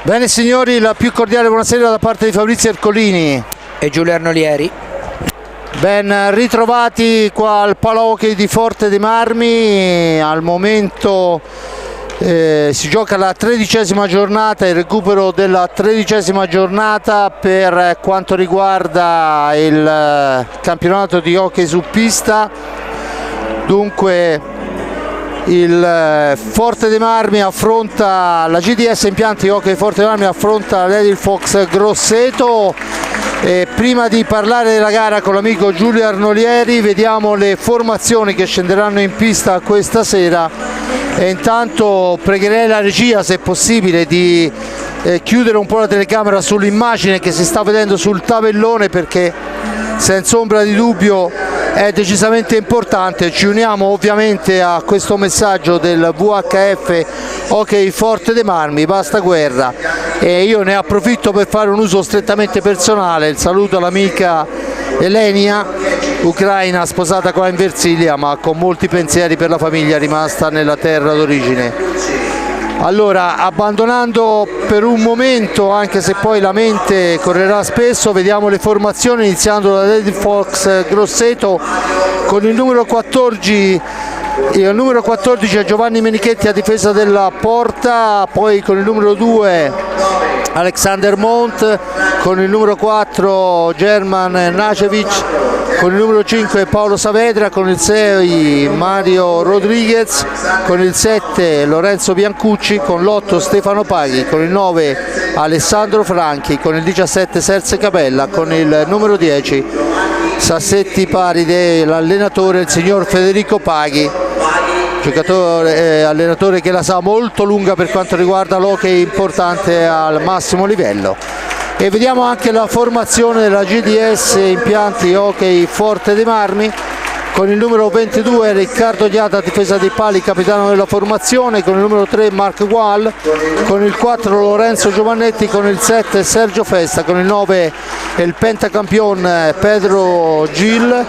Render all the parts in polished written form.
Bene signori, la più cordiale buonasera da parte di Fabrizio Ercolini e Giulio Arnolieri. Ben ritrovati qua al Palahockey di Forte dei Marmi. Al momento si gioca la 13ª giornata, il recupero della 13ª giornata per quanto riguarda il campionato di hockey su pista. Dunque il Forte dei Marmi affronta la GDS Impianti Hockey Forte dei Marmi, affronta l'Edil Fox Grosseto. E prima di parlare della gara con l'amico Giulio Arnolieri vediamo le formazioni che scenderanno in pista questa sera, e intanto pregherei la regia, se possibile, di chiudere un po' la telecamera sull'immagine che si sta vedendo sul tabellone, perché senza ombra di dubbio è decisamente importante. Ci uniamo ovviamente a questo messaggio del VHF Hockey Forte dei Marmi, basta guerra, e io ne approfitto per fare un uso strettamente personale. Il saluto all'amica Elenia, ucraina, sposata qua in Versilia ma con molti pensieri per la famiglia rimasta nella terra d'origine. Allora, abbandonando per un momento, anche se poi la mente correrà spesso, vediamo le formazioni, iniziando da Edil Fox Grosseto con il numero 14. Il numero 14 è Giovanni Menichetti a difesa della porta, poi con il numero 2 Alexander Mont, con il numero 4 German Nacevic, con il numero 5 Paolo Saavedra, con il 6 Mario Rodriguez, con il 7 Lorenzo Biancucci, con l'8 Stefano Paghi, con il 9 Alessandro Franchi, con il 17 Serse Capella, con il numero 10 Sassetti pari dell'allenatore il signor Federico Paghi, giocatore allenatore che la sa molto lunga per quanto riguarda l'hockey, importante al massimo livello. E vediamo anche la formazione della GDS Impianti Hockey Forte dei Marmi, con il numero 22 Riccardo Diata a difesa dei pali, capitano della formazione, con il numero 3 Mark Wall, con il 4 Lorenzo Giovannetti, con il 7 Sergio Festa, con il 9 il pentacampion Pedro Gil,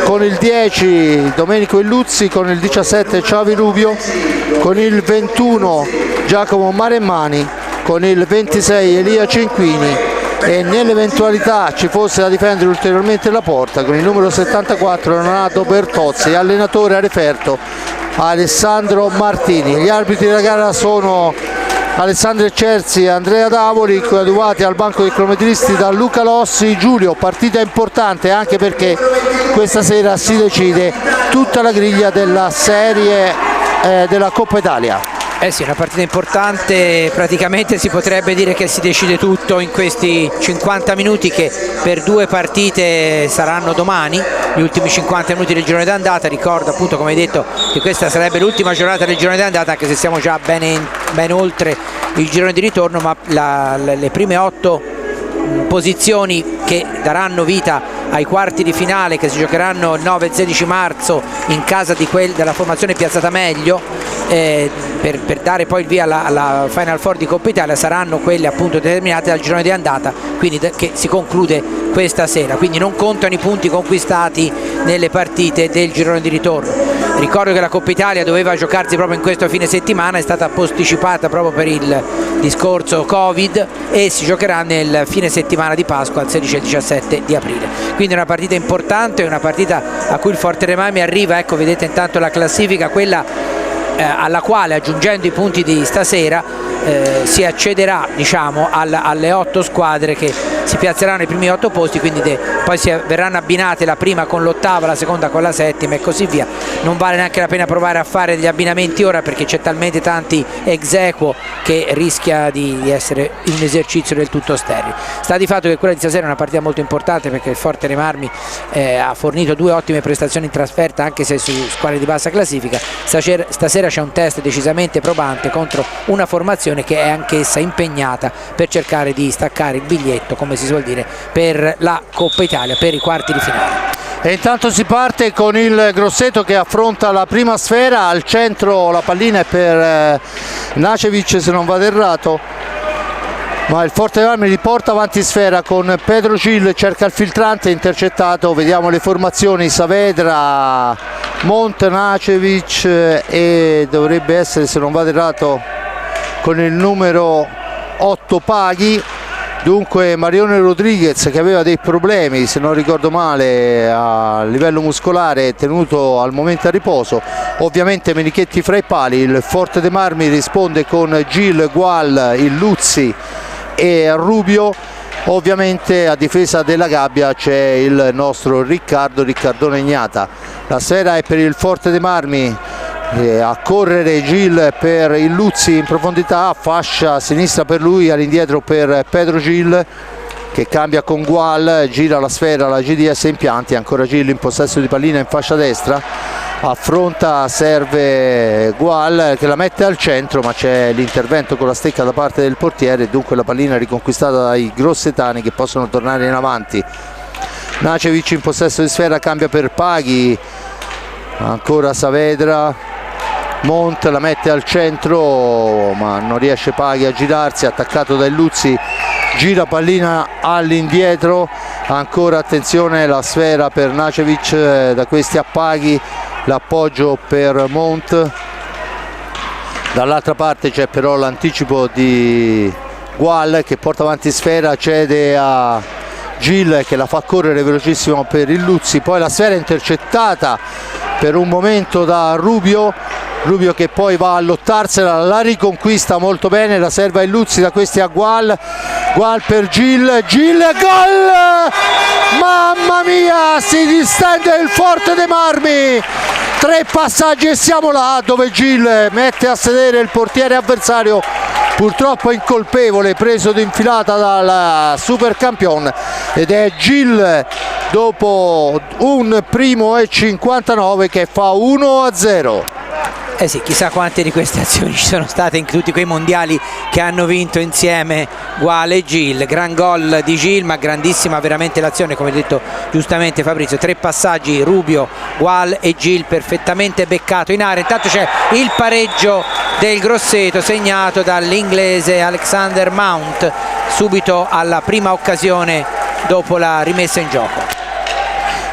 con il 10 Domenico Illuzzi, con il 17 Xavi Rubio, con il 21 Giacomo Maremmani, con il 26 Elia Cinquini, e nell'eventualità ci fosse da difendere ulteriormente la porta, con il numero 74 Renato Bertozzi, allenatore a referto Alessandro Martini. Gli arbitri della gara sono Alessandro Cerzi e Andrea Davoli, coadiuvati al banco dei cronometristi da Luca Lossi. Giulio, partita importante anche perché questa sera si decide tutta la griglia della serie della Coppa Italia. Eh sì, una partita importante, praticamente si potrebbe dire che si decide tutto in questi 50 minuti che per due partite saranno domani, gli ultimi 50 minuti del girone d'andata. Ricordo appunto, come hai detto, che questa sarebbe l'ultima giornata del girone d'andata, anche se siamo già ben oltre il girone di ritorno, ma le prime 8 posizioni che daranno vita ai quarti di finale, che si giocheranno il 9 e 16 marzo in casa della formazione piazzata meglio, per dare poi il via alla Final Four di Coppa Italia, saranno quelle appunto determinate dal girone di andata, quindi che si conclude questa sera. Quindi non contano i punti conquistati nelle partite del girone di ritorno. Ricordo che la Coppa Italia doveva giocarsi proprio in questo fine settimana, è stata posticipata proprio per il discorso Covid, e si giocherà nel fine settimana di Pasqua, il 16 e il 17 di aprile. Quindi è una partita importante, una partita a cui il Forte dei Marmi arriva, ecco, vedete intanto la classifica, quella alla quale, aggiungendo i punti di stasera, si accederà, diciamo, alle 8 squadre che si piazzeranno ai primi 8 posti, quindi poi verranno abbinate la prima con l'8ª, la seconda con la 7ª e così via. Non vale neanche la pena provare a fare degli abbinamenti ora, perché c'è talmente tanti ex aequo che rischia di essere un esercizio del tutto sterile. Sta di fatto che quella di stasera è una partita molto importante, perché il Forte dei Marmi ha fornito 2 ottime prestazioni in trasferta, anche se su squadre di bassa classifica. Stasera c'è un test decisamente probante contro una formazione che è anch'essa impegnata per cercare di staccare il biglietto, come si suol dire, per la Coppa Italia, per i quarti di finale. E intanto si parte con il Grosseto che affronta la prima sfera. Al centro la pallina è per Nacevic, se non vado errato, ma il Forte dei Marmi riporta avanti sfera con Pedro Gil, cerca il filtrante, intercettato. Vediamo le formazioni: Saavedra, Mont, Nacevic e dovrebbe essere, se non vado errato, con il numero 8 Paghi. Dunque Marione Rodriguez, che aveva dei problemi, se non ricordo male, a livello muscolare, è tenuto al momento a riposo. Ovviamente Menichetti fra i pali. Il Forte dei Marmi risponde con Gil, Gual, Illuzzi e Rubio. Ovviamente a difesa della gabbia c'è il nostro Riccardone Ignata. La sfera è per il Forte dei Marmi, a correre Gil per Illuzzi in profondità, fascia sinistra per lui, all'indietro per Pedro Gil, che cambia con Gual, gira la sfera alla GDS Impianti, ancora Gil in possesso di pallina in fascia destra, affronta, serve Gual che la mette al centro, ma c'è l'intervento con la stecca da parte del portiere, dunque la pallina riconquistata dai grossetani che possono tornare in avanti. Nacevic in possesso di sfera, cambia per Paghi, ancora Saavedra, Mont la mette al centro ma non riesce Paghi a girarsi, attaccato da Illuzzi, gira pallina all'indietro, ancora attenzione, la sfera per Nacevic, da questi a Paghi, l'appoggio per Mont. Dall'altra parte c'è però l'anticipo di Gual che porta avanti sfera, cede a Gil che la fa correre velocissimo per Illuzzi, poi la sfera è intercettata per un momento da Rubio che poi va a lottarsela, la riconquista molto bene, la serve a Illuzzi, da questi a Gual per Gil, gol! Mamma mia, si distende il Forte dei Marmi, 3 passaggi e siamo là dove Gil mette a sedere il portiere avversario, purtroppo incolpevole, preso d'infilata dal supercampione, ed è Gil dopo un primo e 59 che fa 1-0. Eh sì, chissà quante di queste azioni ci sono state in tutti quei mondiali che hanno vinto insieme Gual e Gil. Gran gol di Gil, ma grandissima veramente l'azione, come ha detto giustamente Fabrizio. 3 passaggi, Rubio, Gual e Gil perfettamente beccato in area. Intanto c'è il pareggio del Grosseto segnato dall'inglese Alexander Mount subito alla prima occasione dopo la rimessa in gioco.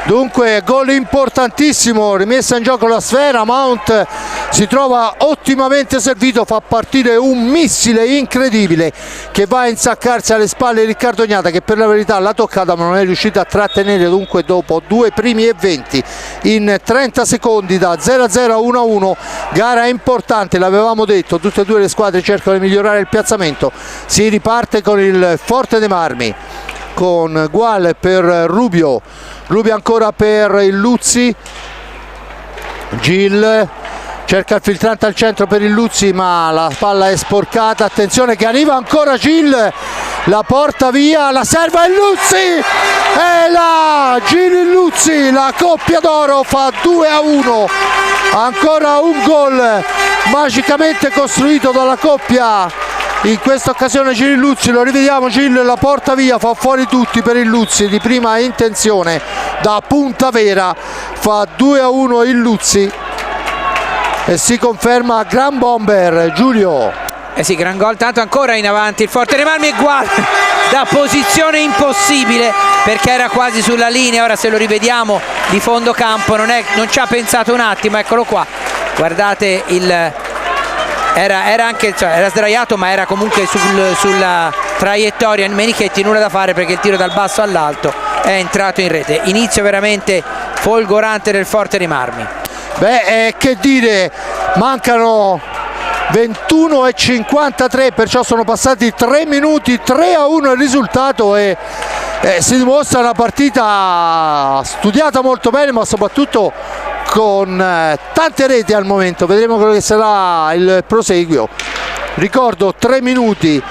Dunque gol importantissimo, rimessa in gioco la sfera, Mount si trova ottimamente servito, fa partire un missile incredibile che va a insaccarsi alle spalle di Riccardo Ignata, che per la verità l'ha toccata ma non è riuscito a trattenere. Dunque dopo 2 primi e 20 in 30 secondi da 0-0 a 1-1, gara importante, l'avevamo detto, tutte e due le squadre cercano di migliorare il piazzamento. Si riparte con il Forte dei Marmi, con Gual per Rubio ancora per Illuzzi, Gil cerca il filtrante al centro per Illuzzi ma la palla è sporcata, attenzione che arriva ancora Gil, la porta via, la serve a Illuzzi e la Gil Illuzzi, la coppia d'oro, fa 2-1, ancora un gol magicamente costruito dalla coppia. In questa occasione Gil Illuzzi, lo rivediamo, Gil la porta via, fa fuori tutti per Illuzzi di prima intenzione da punta vera, fa 2-1 Illuzzi e si conferma gran bomber Giulio. Eh sì, gran gol, tanto ancora in avanti il Forte dei Marmi, e Gual da posizione impossibile perché era quasi sulla linea. Ora se lo rivediamo di fondo campo non ci ha pensato un attimo, eccolo qua, guardate era anche, cioè, era sdraiato ma era comunque sulla traiettoria. Menichetti nulla da fare perché il tiro dal basso all'alto è entrato in rete. Inizio veramente folgorante del Forte dei Marmi. Beh, che dire, mancano 21:53, perciò sono passati 3 minuti, 3-1 il risultato e si dimostra una partita studiata molto bene ma soprattutto con tante reti al momento. Vedremo quello che sarà il proseguio. Ricordo 3 minuti,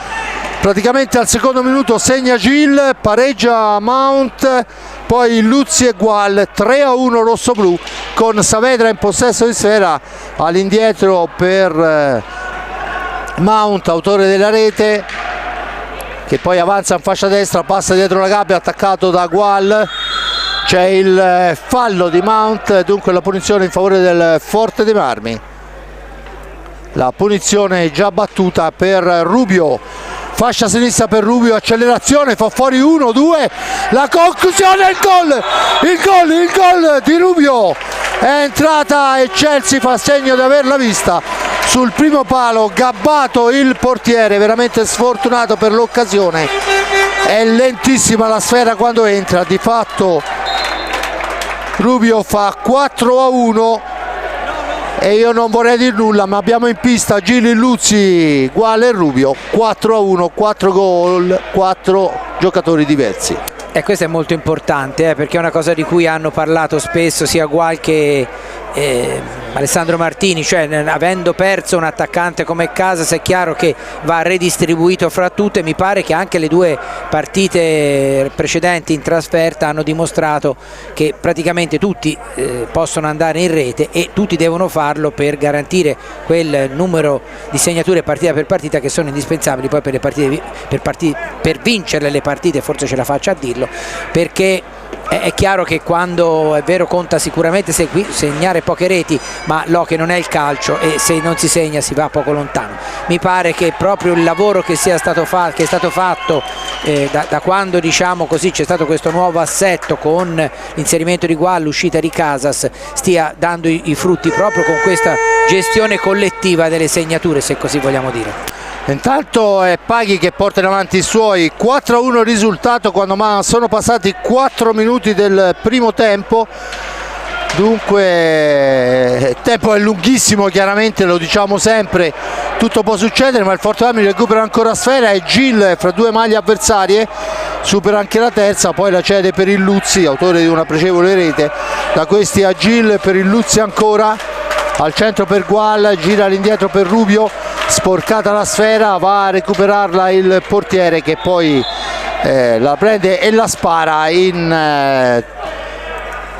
praticamente al secondo minuto segna Gil, pareggia Mount, poi Illuzzi e Gual, 3-1 rossoblù con Saavedra in possesso di sfera, all'indietro per Mount, autore della rete, che poi avanza in fascia destra, passa dietro la gabbia, attaccato da Gual. C'è il fallo di Mount, dunque la punizione in favore del Forte dei Marmi. La punizione già battuta per Rubio, fascia sinistra per Rubio, accelerazione, fa fuori 1-2, la conclusione, il gol di Rubio è entrata e Chelsea fa segno di averla vista sul primo palo, gabbato il portiere, veramente sfortunato per l'occasione. È lentissima la sfera quando entra, di fatto Rubio fa 4-1 e io non vorrei dire nulla, ma abbiamo in pista Gil Illuzzi, Gual e Rubio. 4-1, 4 gol, 4 giocatori diversi. E questo è molto importante, perché è una cosa di cui hanno parlato spesso sia Gual che Alessandro Martini, cioè avendo perso un attaccante come Casas è chiaro che va redistribuito fra tutte. Mi pare che anche le due partite precedenti in trasferta hanno dimostrato che praticamente tutti possono andare in rete e tutti devono farlo per garantire quel numero di segnature partita per partita che sono indispensabili poi per le partite, per vincere le partite, forse ce la faccio a dirlo, perché è chiaro che quando è vero conta sicuramente segnare poche reti, ma l'hockey non è il calcio e se non si segna si va poco lontano. Mi pare che proprio il lavoro che è stato fatto da quando, diciamo così, c'è stato questo nuovo assetto con l'inserimento di Gual, l'uscita di Casas, stia dando i frutti proprio con questa gestione collettiva delle segnature, se così vogliamo dire. Intanto è Paghi che porta in avanti i suoi. 4-1 risultato quando sono passati 4 minuti del primo tempo. Dunque il tempo è lunghissimo, chiaramente lo diciamo sempre, tutto può succedere, ma il Forte Marmi recupera ancora sfera e Gil fra due maglie avversarie supera anche la terza, poi la cede per Illuzzi, autore di una pregevole rete. Da questi a Gil per Illuzzi ancora, al centro per Gual, gira all'indietro per Rubio, sporcata la sfera, va a recuperarla il portiere che poi la prende e la spara in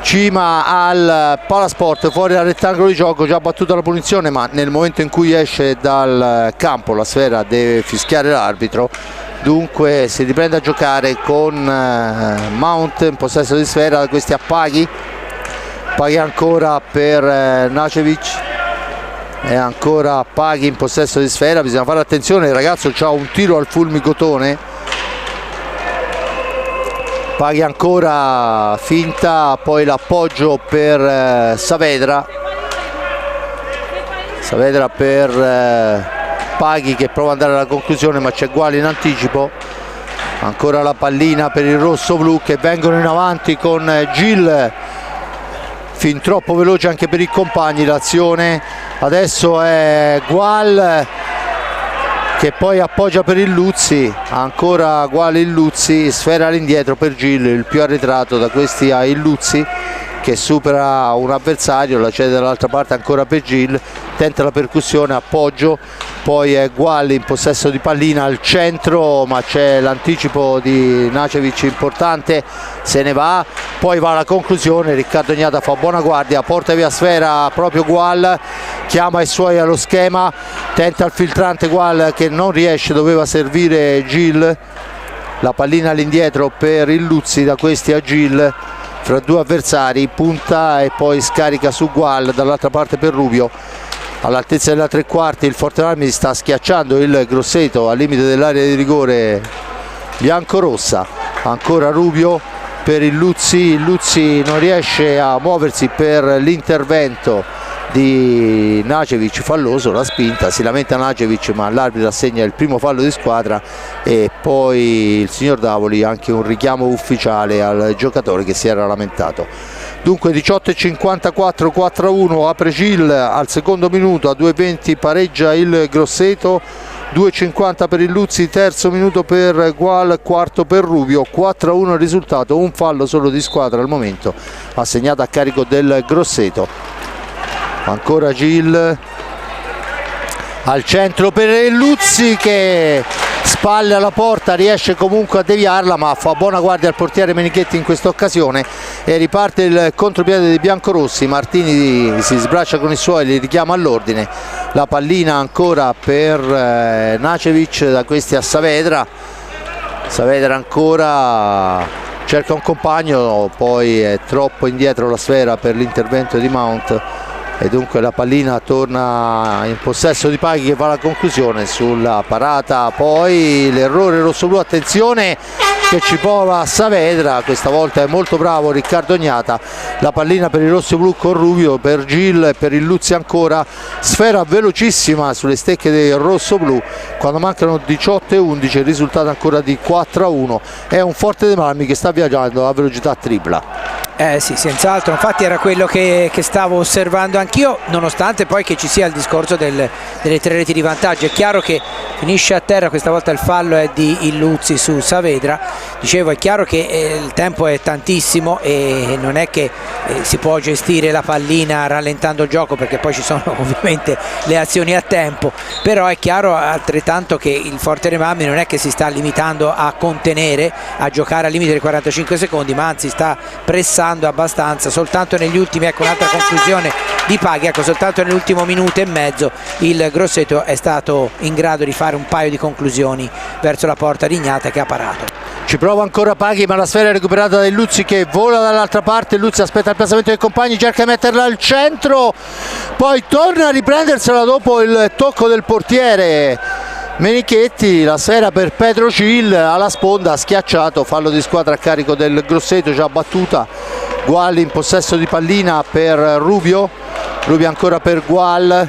cima al palasport, fuori dal rettangolo di gioco. Già battuta la punizione, ma nel momento in cui esce dal campo la sfera deve fischiare l'arbitro. Dunque si riprende a giocare con Mount in possesso di sfera, da questi a Paghi ancora per Nacevic, e ancora Paghi in possesso di sfera. Bisogna fare attenzione, il ragazzo ha un tiro al fulmicotone. Paghi ancora, finta, poi l'appoggio per Saavedra per Paghi che prova ad andare alla conclusione, ma c'è Gual in anticipo. Ancora la pallina per il rosso-blu che vengono in avanti con Gil, fin troppo veloce anche per i compagni. L'azione adesso è Gual che poi appoggia per Illuzzi, ancora Gual Illuzzi, sfera all'indietro per Gil, il più arretrato da questi a Illuzzi che supera un avversario, la cede dall'altra parte ancora per Gil, tenta la percussione, appoggio, poi è Gual in possesso di pallina al centro, ma c'è l'anticipo di Nacevic importante, se ne va, poi va alla conclusione. Riccardo Gnata fa buona guardia, porta via sfera proprio Gual, chiama i suoi allo schema, tenta il filtrante Gual che non riesce, doveva servire Gil, la pallina all'indietro per Illuzzi, da questi a Gil fra due avversari, punta e poi scarica su Gual, dall'altra parte per Rubio. All'altezza della tre quarti il Forte Marmi sta schiacciando il Grosseto al limite dell'area di rigore biancorossa. Ancora Rubio per Illuzzi non riesce a muoversi per l'intervento di Nacevic, falloso, la spinta, si lamenta Nacevic, ma l'arbitro assegna il primo fallo di squadra e poi il signor Davoli anche un richiamo ufficiale al giocatore che si era lamentato. Dunque 18:54, 4-1, apre Gil al secondo minuto, a 2:20 pareggia il Grosseto, 2:50 per Illuzzi, terzo minuto per Gual, quarto per Rubio, 4-1 il risultato, un fallo solo di squadra al momento assegnato a carico del Grosseto. Ancora Gil al centro per Illuzzi che spalle alla porta, riesce comunque a deviarla, ma fa buona guardia al portiere Menichetti in questa occasione e riparte il contropiede dei biancorossi. Martini si sbraccia con i suoi, li richiama all'ordine. La pallina ancora per Nacevic, da questi a Saavedra ancora cerca un compagno, poi è troppo indietro la sfera per l'intervento di Mount e dunque la pallina torna in possesso di Paghi che va alla conclusione sulla parata. Poi l'errore rossoblu, attenzione, che ci prova Saavedra, questa volta è molto bravo Riccardo Ognata, la pallina per i rossoblu con Rubio, per Gil e per Illuzzi ancora, sfera velocissima sulle stecche dei rossoblu quando mancano 18:11, il risultato ancora di 4-1, è un Forte dei Marmi che sta viaggiando a velocità tripla. Sì, senz'altro, infatti era quello che stavo osservando anch'io, nonostante poi che ci sia il discorso delle 3 reti di vantaggio. È chiaro che finisce a terra, questa volta il fallo è di Illuzzi su Saavedra, dicevo è chiaro che il tempo è tantissimo e non è che si può gestire la pallina rallentando il gioco, perché poi ci sono ovviamente le azioni a tempo, però è chiaro altrettanto che il Forte dei Marmi non è che si sta limitando a contenere, a giocare al limite dei 45 secondi, ma anzi sta pressando abbastanza. Soltanto negli ultimi, ecco un'altra conclusione di Paghi, ecco soltanto nell'ultimo minuto e mezzo il Grosseto è stato in grado di fare un paio di conclusioni verso la porta di Ignata, che ha parato. Ci prova ancora Paghi, ma la sfera è recuperata da Illuzzi che vola dall'altra parte. Illuzzi aspetta il piazzamento dei compagni, cerca di metterla al centro, poi torna a riprendersela dopo il tocco del portiere Menichetti. La sfera per Pedro Gil alla sponda, schiacciato, fallo di squadra a carico del Grosseto, già battuta. Gual in possesso di pallina per Rubio, Rubio ancora per Gual,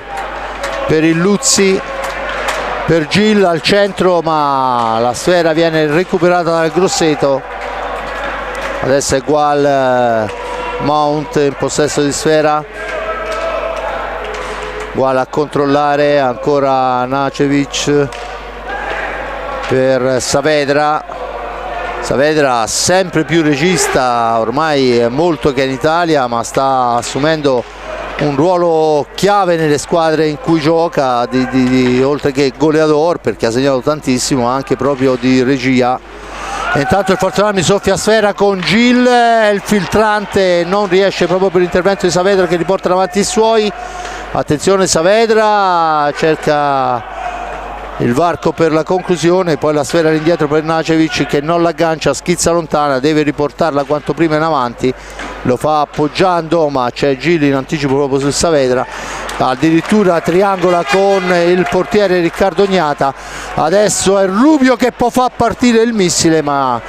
per Illuzzi, per Gil al centro, ma la sfera viene recuperata dal Grosseto. Adesso è Gual, Mount in possesso di sfera, Gual a controllare, ancora Nacevic per Saavedra. Saavedra sempre più regista, ormai è molto che in Italia, ma sta assumendo un ruolo chiave nelle squadre in cui gioca, oltre che goleador, perché ha segnato tantissimo, anche proprio di regia. E intanto il Forte dei Marmi soffia a sfera con Gil, il filtrante non riesce proprio per l'intervento di Saavedra che riporta davanti i suoi. Attenzione, Saavedra cerca il varco per la conclusione, poi la sfera all'indietro per Nacevic che non l'aggancia, schizza lontana, deve riportarla quanto prima in avanti, lo fa appoggiando, ma c'è Gil in anticipo proprio su Saavedra, addirittura triangola con il portiere Riccardo Ognata. Adesso è Rubio che può far partire il missile, ma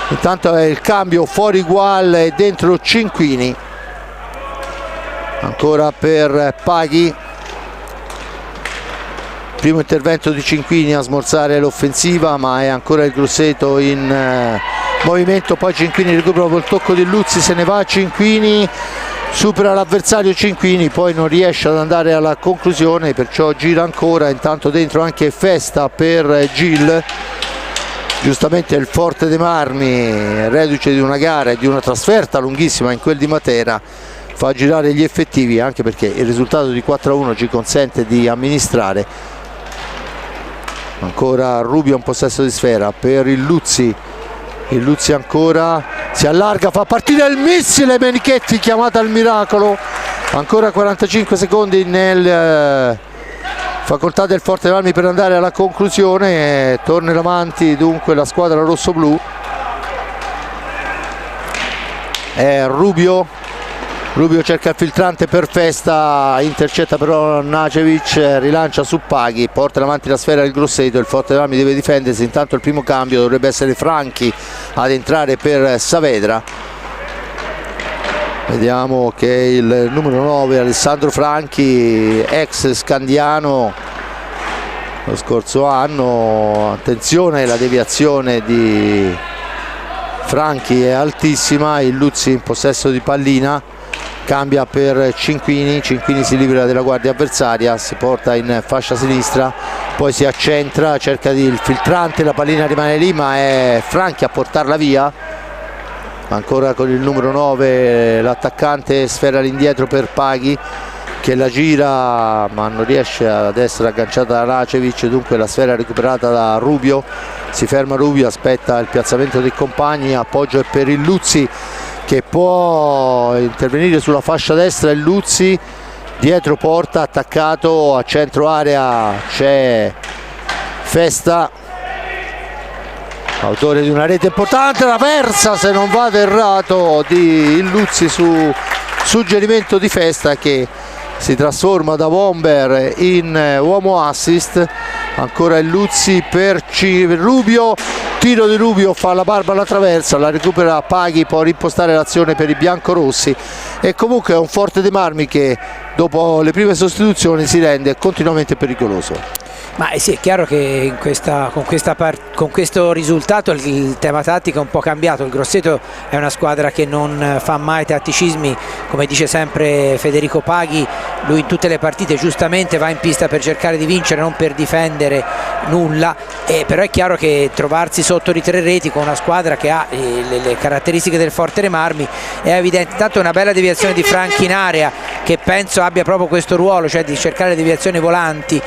intanto è il cambio, fuori Gual e dentro Cinquini. Ancora per Paghi, primo intervento di Cinquini a smorzare l'offensiva, ma è ancora il Grosseto in movimento. Poi Cinquini recupera il tocco di Illuzzi, se ne va Cinquini, supera l'avversario Cinquini, poi non riesce ad andare alla conclusione, perciò gira ancora. Intanto dentro anche Festa per Gil. Giustamente il Forte dei Marmi, reduce di una gara e di una trasferta lunghissima in quel di Matera, fa girare gli effettivi, anche perché il risultato di 4-1 ci consente di amministrare. Ancora Rubio in possesso di sfera per Illuzzi, Illuzzi ancora, si allarga, fa partire il missile, Menichetti chiamata al miracolo. Ancora 45 secondi nel facoltà del Forte dei Marmi per andare alla conclusione. Torna avanti dunque la squadra rossoblu, è Rubio cerca il filtrante per Festa, intercetta però Nacevic, rilancia su Paghi, porta avanti la sfera del Grosseto. Il Forte dei Marmi deve difendersi, intanto il primo cambio dovrebbe essere Franchi ad entrare per Saavedra. Vediamo che il numero 9 Alessandro Franchi, ex Scandiano lo scorso anno. Attenzione, la deviazione di Franchi è altissima. Illuzzi in possesso di pallina, cambia per Cinquini, Cinquini si libera della guardia avversaria, si porta in fascia sinistra, poi si accentra, cerca il filtrante, la pallina rimane lì, ma è Franchi a portarla via. Ancora con il numero 9 l'attaccante, sfera all'indietro per Paghi che la gira ma non riesce ad essere agganciata da Nacevic, dunque la sfera recuperata da Rubio. Si ferma Rubio, aspetta il piazzamento dei compagni, appoggio è per Illuzzi che può intervenire sulla fascia destra. Illuzzi dietro porta, attaccato a centro area c'è Festa, autore di una rete importante, la persa se non vado errato di Illuzzi su suggerimento di Festa, che si trasforma da bomber in uomo assist. Ancora Illuzzi per Rubio, tiro di Rubio, fa la barba alla traversa, la recupera Paghi, può rimpostare l'azione per i biancorossi, e comunque è un Forte dei Marmi che dopo le prime sostituzioni si rende continuamente pericoloso. Ma sì, è chiaro che con questo risultato il tema tattico è un po' cambiato. Il Grosseto è una squadra che non fa mai tatticismi, come dice sempre Federico Paghi, lui in tutte le partite giustamente va in pista per cercare di vincere, non per difendere nulla, però è chiaro che trovarsi sotto di 3 reti con una squadra che ha le caratteristiche del Forte dei Marmi è evidente. Intanto una bella deviazione di Franchi in area, che penso abbia proprio questo ruolo, cioè di cercare deviazioni volanti,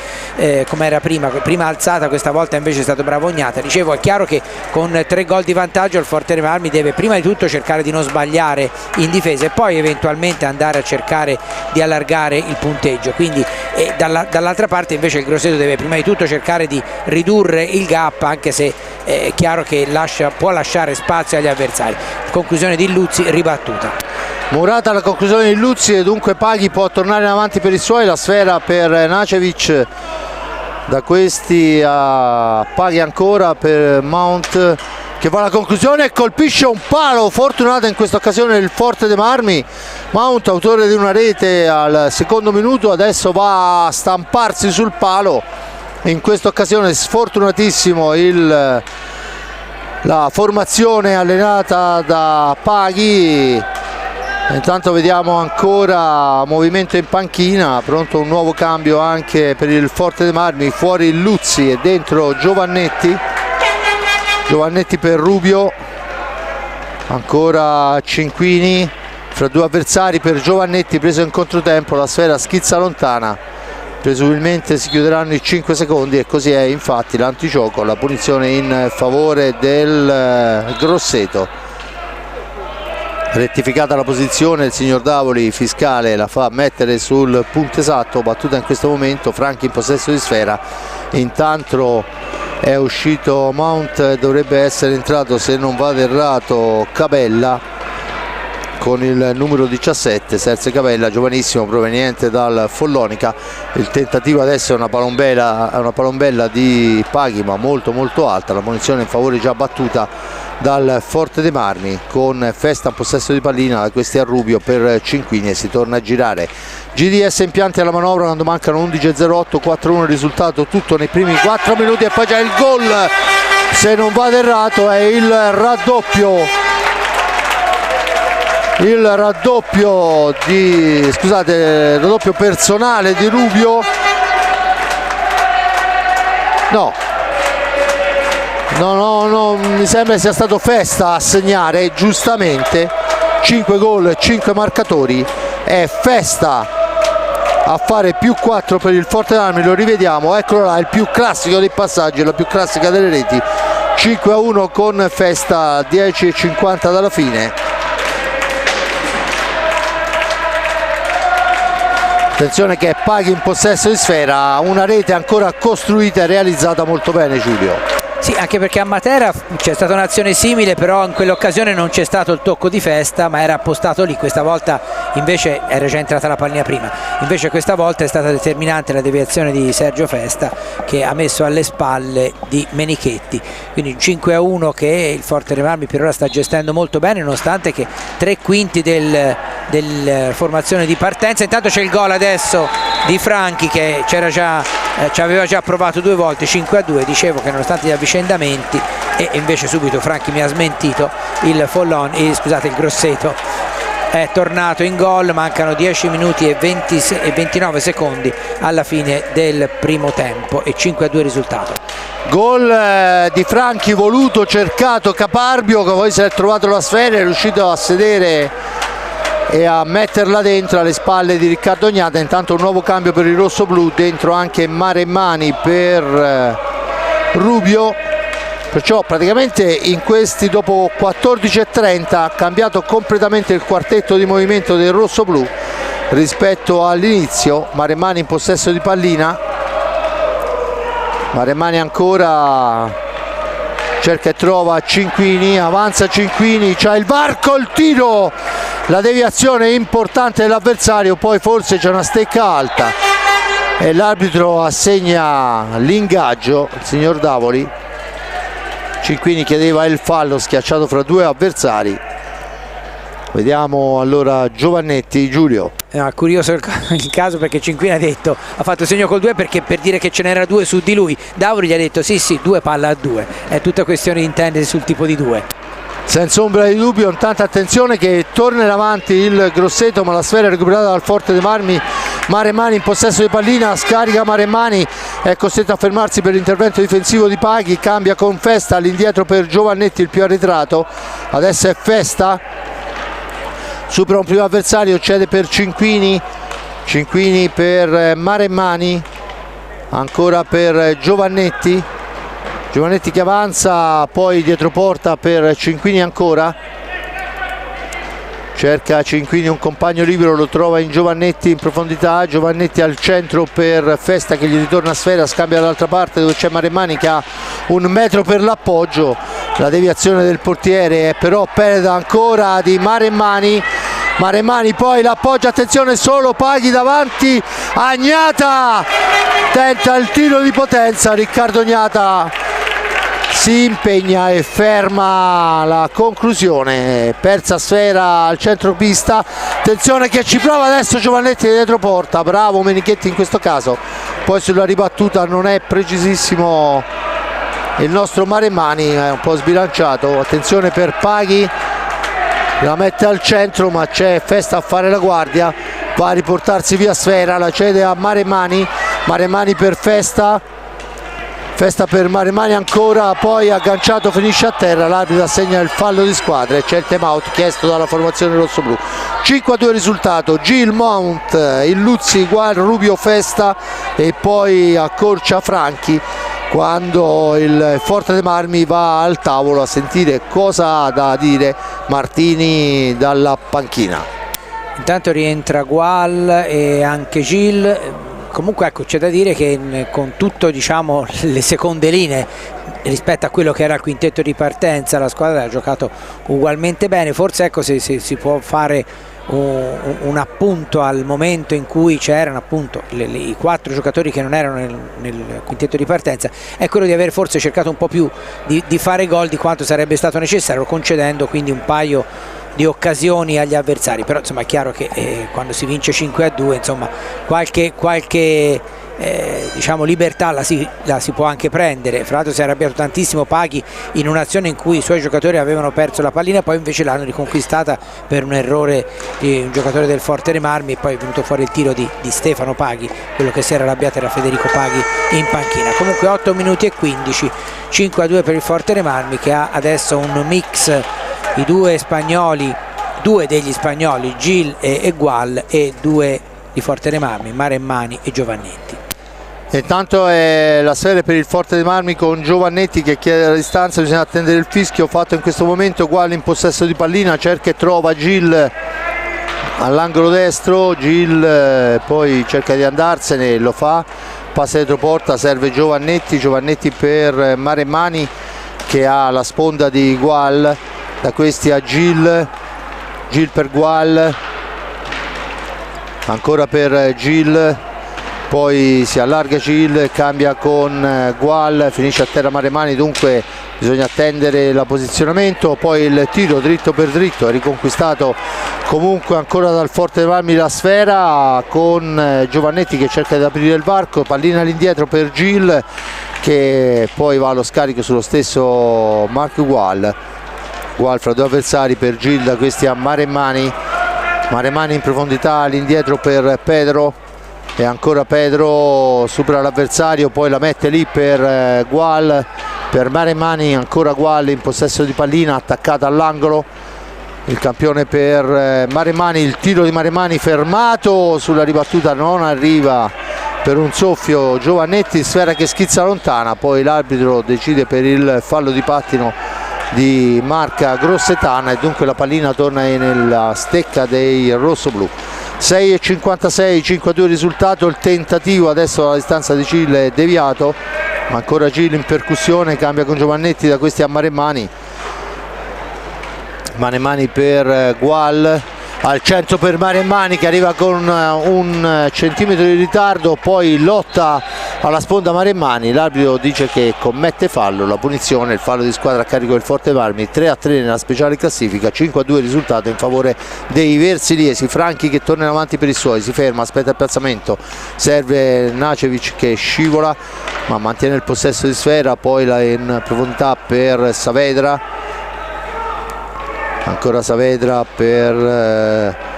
come era prima alzata, questa volta invece è stato Bravognata. Dicevo, è chiaro che con 3 gol di vantaggio il Forte dei Marmi deve prima di tutto cercare di non sbagliare in difesa e poi eventualmente andare a cercare di allargare il punteggio, quindi dall'altra parte invece il Grosseto deve prima di tutto cercare di ridurre il gap, anche se è chiaro che può lasciare spazio agli avversari. Conclusione di Luzzi ribattuta. Murata la conclusione di Luzzi, e dunque Paghi può tornare in avanti per i suoi, la sfera per Nacevic, da questi a Paghi ancora per Mount, che va alla conclusione e colpisce un palo. Fortunato in questa occasione il Forte dei Marmi. Mount, autore di una rete al secondo minuto, adesso va a stamparsi sul palo. In questa occasione sfortunatissimo la formazione allenata da Paghi. Intanto vediamo ancora movimento in panchina, pronto un nuovo cambio anche per il Forte dei Marmi, fuori Luzzi e dentro Giovannetti per Rubio, ancora Cinquini fra 2 avversari per Giovannetti, preso in controtempo, la sfera schizza lontana, presumibilmente si chiuderanno i 5 secondi e così è infatti l'antigioco, la punizione in favore del Grosseto. Rettificata la posizione, il signor Davoli, fiscale, la fa mettere sul punto esatto, battuta in questo momento, Franchi in possesso di sfera, intanto è uscito Mount, dovrebbe essere entrato, se non vado errato, Cabella con il numero 17, Serse Cabella, giovanissimo proveniente dal Follonica. Il tentativo adesso è una palombella di Paghi, ma molto molto alta, la punizione in favore già battuta dal Forte dei Marmi, con Festa in possesso di pallina, da questi a Rubio per Cinquini e si torna a girare. GDS impianti alla manovra quando mancano 11:08, 4-1 il risultato, tutto nei primi 4 minuti e poi c'è il gol, se non vado errato è il raddoppio personale di Rubio, no, mi sembra sia stato Festa a segnare giustamente. 5 gol, 5 marcatori, è Festa a fare +4 per il Forte dei Marmi. Lo rivediamo, eccolo là, il più classico dei passaggi, la più classica delle reti, 5-1 con Festa, 10:50 dalla fine. Attenzione che Paghi in possesso di sfera, una rete ancora costruita e realizzata molto bene, Giulio. Sì, anche perché a Matera c'è stata un'azione simile, però in quell'occasione non c'è stato il tocco di Festa, ma era appostato lì. Questa volta invece era già entrata la pallina prima, invece questa volta è stata determinante la deviazione di Sergio Festa, che ha messo alle spalle di Menichetti. Quindi 5-1 che il Forte dei Marmi per ora sta gestendo molto bene, nonostante che 3/5 del formazione di partenza. Intanto c'è il gol adesso di Franchi, che ci aveva già provato 2 volte, 5-2. Dicevo che nonostante gli avvicendamenti, e invece subito Franchi mi ha smentito, il Grosseto è tornato in gol. Mancano 10 minuti e 29 secondi alla fine del primo tempo e 5-2 risultato. Gol di Franchi, voluto, cercato, caparbio, che poi si è trovato la sfera, è riuscito a sedere e a metterla dentro alle spalle di Riccardo Ognata. Intanto un nuovo cambio per il rossoblu, dentro anche Maremmani per Rubio, perciò praticamente in questi, dopo 14:30, ha cambiato completamente il quartetto di movimento del rossoblu rispetto all'inizio. Maremmani in possesso di pallina, Maremmani ancora cerca e trova Cinquini, avanza Cinquini, c'ha il varco, il tiro, la deviazione importante dell'avversario, poi forse c'è una stecca alta e l'arbitro assegna l'ingaggio, il signor Davoli. Cinquini chiedeva il fallo, schiacciato fra due avversari. Vediamo allora Giovannetti. Giulio. Curioso il caso, perché Cinquini ha fatto segno col 2 perché per dire che ce n'era 2 su di lui. Davori gli ha detto sì, 2 palla a 2, è tutta questione di intendersi sul tipo di 2. Senza ombra di dubbio, tanta attenzione che torna in avanti il Grosseto, ma la sfera è recuperata dal Forte dei Marmi. Maremmani in possesso di pallina, scarica Maremmani, è costretto a fermarsi per l'intervento difensivo di Paghi, cambia con Festa all'indietro per Giovannetti, il più arretrato. Adesso è Festa, supera un primo avversario, cede per Cinquini, Cinquini per Maremmani, ancora per Giovannetti, Giovannetti che avanza, poi dietro porta per Cinquini ancora, cerca Cinquini un compagno libero, lo trova in Giovannetti in profondità, Giovannetti al centro per Festa che gli ritorna a sfera, scambia dall'altra parte dove c'è Maremmani che ha 1 metro per l'appoggio, la deviazione del portiere è però perda ancora di Maremmani. Maremmani poi l'appoggio, attenzione, solo Paghi davanti, Agnata tenta il tiro di potenza, Riccardo Agnata si impegna e ferma la conclusione, persa sfera al centro pista, attenzione che ci prova adesso Giovannetti dietro porta, bravo Menichetti in questo caso, poi sulla ribattuta non è precisissimo il nostro Maremmani, è un po' sbilanciato, attenzione per Paghi, la mette al centro ma c'è Festa a fare la guardia, va a riportarsi via sfera, la cede a Maremmani, Maremmani per Festa, Festa per Maremmani ancora, poi agganciato finisce a terra, l'arbitro assegna il fallo di squadra e c'è il time out chiesto dalla formazione rossoblu. 5-2 risultato, Gil Mount, Illuzzi, Gual, Rubio, Festa e poi accorcia Franchi quando il Forte dei Marmi va al tavolo a sentire cosa ha da dire Martini dalla panchina. Intanto rientra Gual e anche Gil. Comunque ecco, c'è da dire che con tutto, diciamo, le seconde linee rispetto a quello che era il quintetto di partenza, la squadra ha giocato ugualmente bene. Forse ecco, se si può fare un appunto al momento in cui c'erano appunto i 4 giocatori che non erano nel quintetto di partenza, è quello di aver forse cercato un po' più di fare gol di quanto sarebbe stato necessario, concedendo quindi un paio di occasioni agli avversari. Però insomma è chiaro che quando si vince 5-2 insomma qualche diciamo libertà la si può anche prendere. Fra l'altro si è arrabbiato tantissimo Paghi in un'azione in cui i suoi giocatori avevano perso la pallina, poi invece l'hanno riconquistata per un errore di un giocatore del Forte dei Marmi, e poi è venuto fuori il tiro di Stefano Paghi. Quello che si era arrabbiato era Federico Paghi in panchina. Comunque 8 minuti e 15, 5-2 per il Forte dei Marmi, che ha adesso un mix, i due degli spagnoli Gil e Gual, e 2 di Forte dei Marmi, Maremmani e Giovannetti. Intanto è la serie per il Forte dei Marmi con Giovannetti che chiede la distanza, bisogna attendere il fischio fatto in questo momento. Gual in possesso di pallina, cerca e trova Gil all'angolo destro, Gil poi cerca di andarsene, lo fa, passa dietro porta, serve Giovannetti, Giovannetti per Maremmani che ha la sponda di Gual, da questi a Gil, Gil per Gual, ancora per Gil, poi si allarga Gil, cambia con Gual, finisce a terra Maremmani, dunque bisogna attendere il posizionamento, poi il tiro dritto per dritto, è riconquistato comunque ancora dal Forte dei Marmi la sfera, con Giovannetti che cerca di aprire il varco, pallina all'indietro per Gil che poi va allo scarico sullo stesso Marc Gual, Gual fra due avversari per Gil, da questi a Maremmani, Maremmani in profondità all'indietro per Pedro, e ancora Pedro supera l'avversario, poi la mette lì per Gual, per Maremmani, ancora Gual in possesso di pallina, attaccata all'angolo, il campione per Maremmani, il tiro di Maremmani fermato, sulla ribattuta non arriva per un soffio Giovannetti, sfera che schizza lontana, poi l'arbitro decide per il fallo di pattino di marca grossetana e dunque la pallina torna nella stecca dei rossoblù. 6,56, 5-2 risultato, il tentativo adesso alla distanza di Gil è deviato, ma ancora Gil in percussione, cambia con Giovannetti, da questi a Maremmani, Maremmani per Gual, al centro per Maremmani che arriva con un centimetro di ritardo, poi lotta alla sponda Maremmani. L'arbitro dice che commette fallo, la punizione, il fallo di squadra a carico del Forte Marmi. 3-3 nella speciale classifica, 5-2 risultato in favore dei Versiliesi. Franchi che torna in avanti per i suoi, si ferma, aspetta il piazzamento, serve Nacevic che scivola ma mantiene il possesso di sfera, poi la in profondità per Saavedra, ancora Saavedra per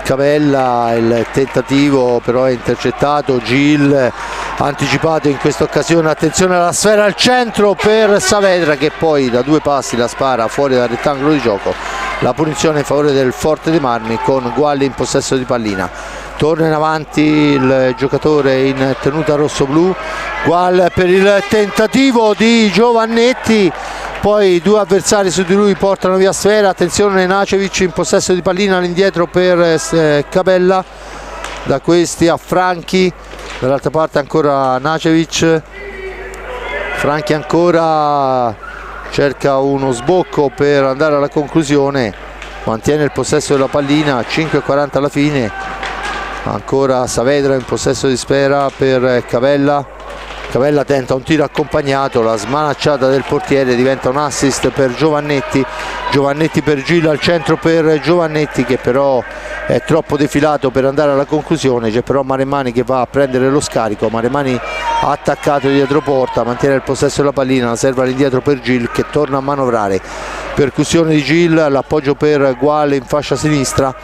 Cavella, il tentativo però è intercettato. Gil anticipato in questa occasione, attenzione alla sfera al centro per Saavedra che poi da 2 passi la spara fuori dal rettangolo di gioco. La punizione in favore del Forte dei Marmi con Gualli in possesso di pallina. Torna in avanti il giocatore in tenuta rosso-blu, Gual per il tentativo di Giovannetti, poi 2 avversari su di lui portano via sfera. Attenzione, Nacevic in possesso di pallina all'indietro per Cabella, da questi a Franchi, dall'altra parte ancora Nacevic. Franchi ancora cerca uno sbocco per andare alla conclusione, mantiene il possesso della pallina. 5:40 alla fine, ancora Saavedra in possesso di sfera per Cavella. Cavella tenta un tiro accompagnato, la smanacciata del portiere diventa un assist per Giovannetti. Giovannetti per Gil, al centro per Giovannetti che però è troppo defilato per andare alla conclusione. C'è però Maremmani che va a prendere lo scarico, Maremmani attaccato dietro porta, mantiene il possesso della pallina, la serve all'indietro per Gil che torna a manovrare. Percussione di Gil, l'appoggio per Guale in fascia sinistra.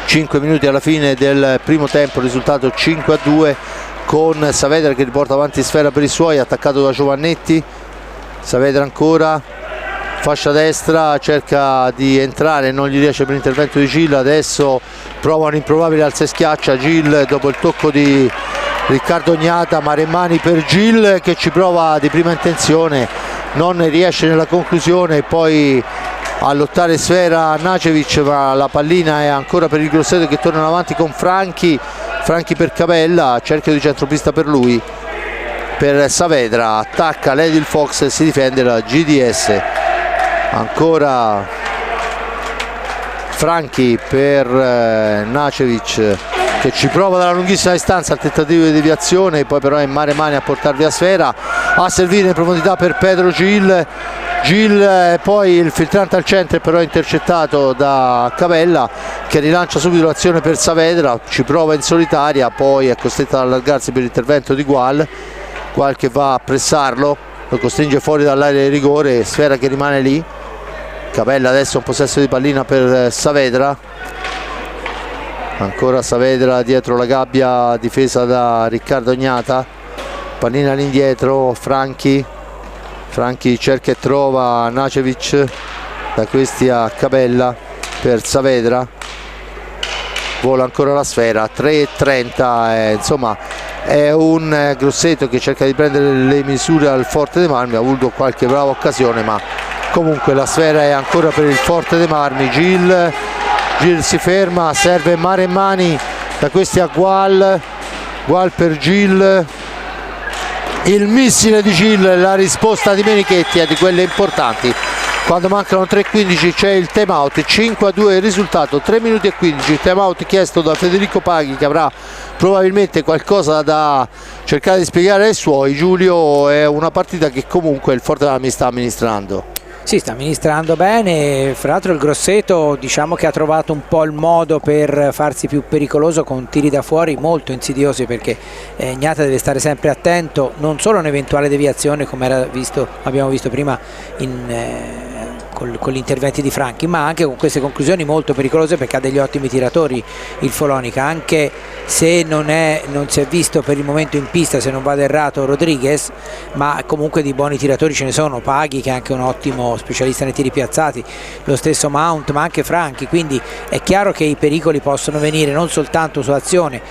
5 minuti alla fine del primo tempo, risultato 5-2 con Saavedra che riporta avanti sfera per i suoi, attaccato da Giovannetti. Saavedra ancora, fascia destra, cerca di entrare, non gli riesce per l'intervento di Gil. Adesso prova un improbabile alza e schiaccia Gil dopo il tocco di Riccardo Ognata. Maremmani per Gil che ci prova di prima intenzione, non ne riesce nella conclusione, poi a lottare sfera Nacevic, ma la pallina è ancora per il Grosseto che torna avanti con Franchi. Franchi per Cavella, cerchio di centropista per lui, per Saavedra, attacca l'Edil Fox e si difende la GDS. Ancora Franchi per Nacevic che ci prova dalla lunghissima distanza al tentativo di deviazione, poi però è Maremmani a portar via sfera, a servire in profondità per Pedro Gil. Gil poi il filtrante al centro, però è intercettato da Cavella che rilancia subito l'azione per Saavedra, ci prova in solitaria, poi è costretto ad allargarsi per l'intervento di Gual che va a pressarlo, lo costringe fuori dall'area di rigore, sfera che rimane lì. Cavella adesso un possesso di pallina per Saavedra, ancora Saavedra dietro la gabbia difesa da Riccardo Ognata, pallina all'indietro, Franchi cerca e trova Nacevic, da questi a Cavella per Saavedra, vola ancora la sfera. 3:30, insomma è un Grosseto che cerca di prendere le misure al Forte dei Marmi, ha avuto qualche brava occasione ma comunque la sfera è ancora per il Forte dei Marmi. Gil si ferma, serve Maremmani, da questi a Gual per Gil, il missile di Gil, la risposta di Menichetti è di quelle importanti. Quando mancano 3:15 c'è il time out, 5-2 il risultato, 3 minuti e 15, time out chiesto da Federico Paghi che avrà probabilmente qualcosa da cercare di spiegare ai suoi. Giulio, è una partita che comunque il Forte Marmi sta amministrando. Sì, sta amministrando bene, fra l'altro il Grosseto diciamo che ha trovato un po' il modo per farsi più pericoloso con tiri da fuori molto insidiosi, perché Gnata deve stare sempre attento non solo a un'eventuale deviazione come abbiamo visto prima con gli interventi di Franchi, ma anche con queste conclusioni molto pericolose, perché ha degli ottimi tiratori il Follonica, anche se non si è visto per il momento in pista, se non vado errato, Rodriguez, ma comunque di buoni tiratori ce ne sono. Paghi che è anche un ottimo specialista nei tiri piazzati, lo stesso Mount, ma anche Franchi, quindi è chiaro che i pericoli possono venire non soltanto su azione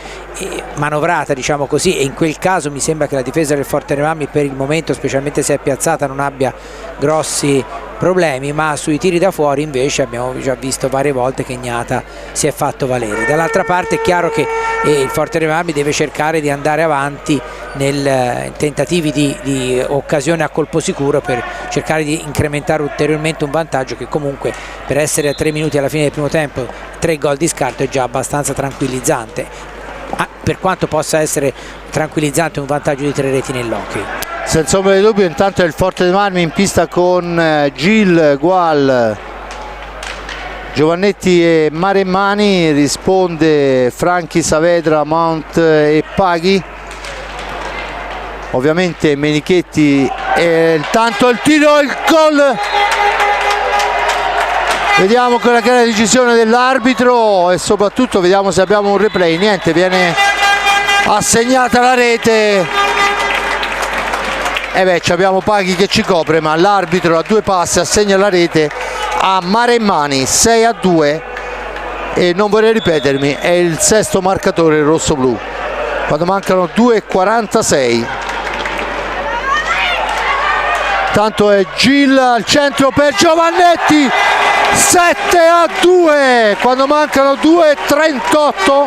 manovrata, diciamo così, e in quel caso mi sembra che la difesa del Forte dei Marmi per il momento, specialmente se è piazzata, non abbia grossi problemi, ma sui tiri da fuori invece abbiamo già visto varie volte che Gnata si è fatto valere. Dall'altra parte è chiaro che il Forte dei Marmi deve cercare di andare avanti nel tentativi di occasione a colpo sicuro per cercare di incrementare ulteriormente un vantaggio che comunque, per essere a 3 minuti alla fine del primo tempo, 3 gol di scarto, è già abbastanza tranquillizzante. per quanto possa essere tranquillizzante un vantaggio di 3 reti nell'hockey. Senza ombra di dubbio. Intanto è il Forte dei Marmi in pista con Gil, Gual, Giovannetti e Maremmani. Risponde Franchi, Saavedra, Mount e Paghi. Ovviamente Menichetti, e intanto il tiro e il gol. Vediamo quella che è la decisione dell'arbitro e soprattutto vediamo se abbiamo un replay. Niente, viene assegnata la rete. E beh, abbiamo Paghi che ci copre, ma l'arbitro a 2 passi assegna la rete a Maremmani, 6-2, e non vorrei ripetermi, è il 6º marcatore rosso-blu quando mancano 2:46. Tanto è Gil al centro per Giovannetti, 7-2 quando mancano 2:38.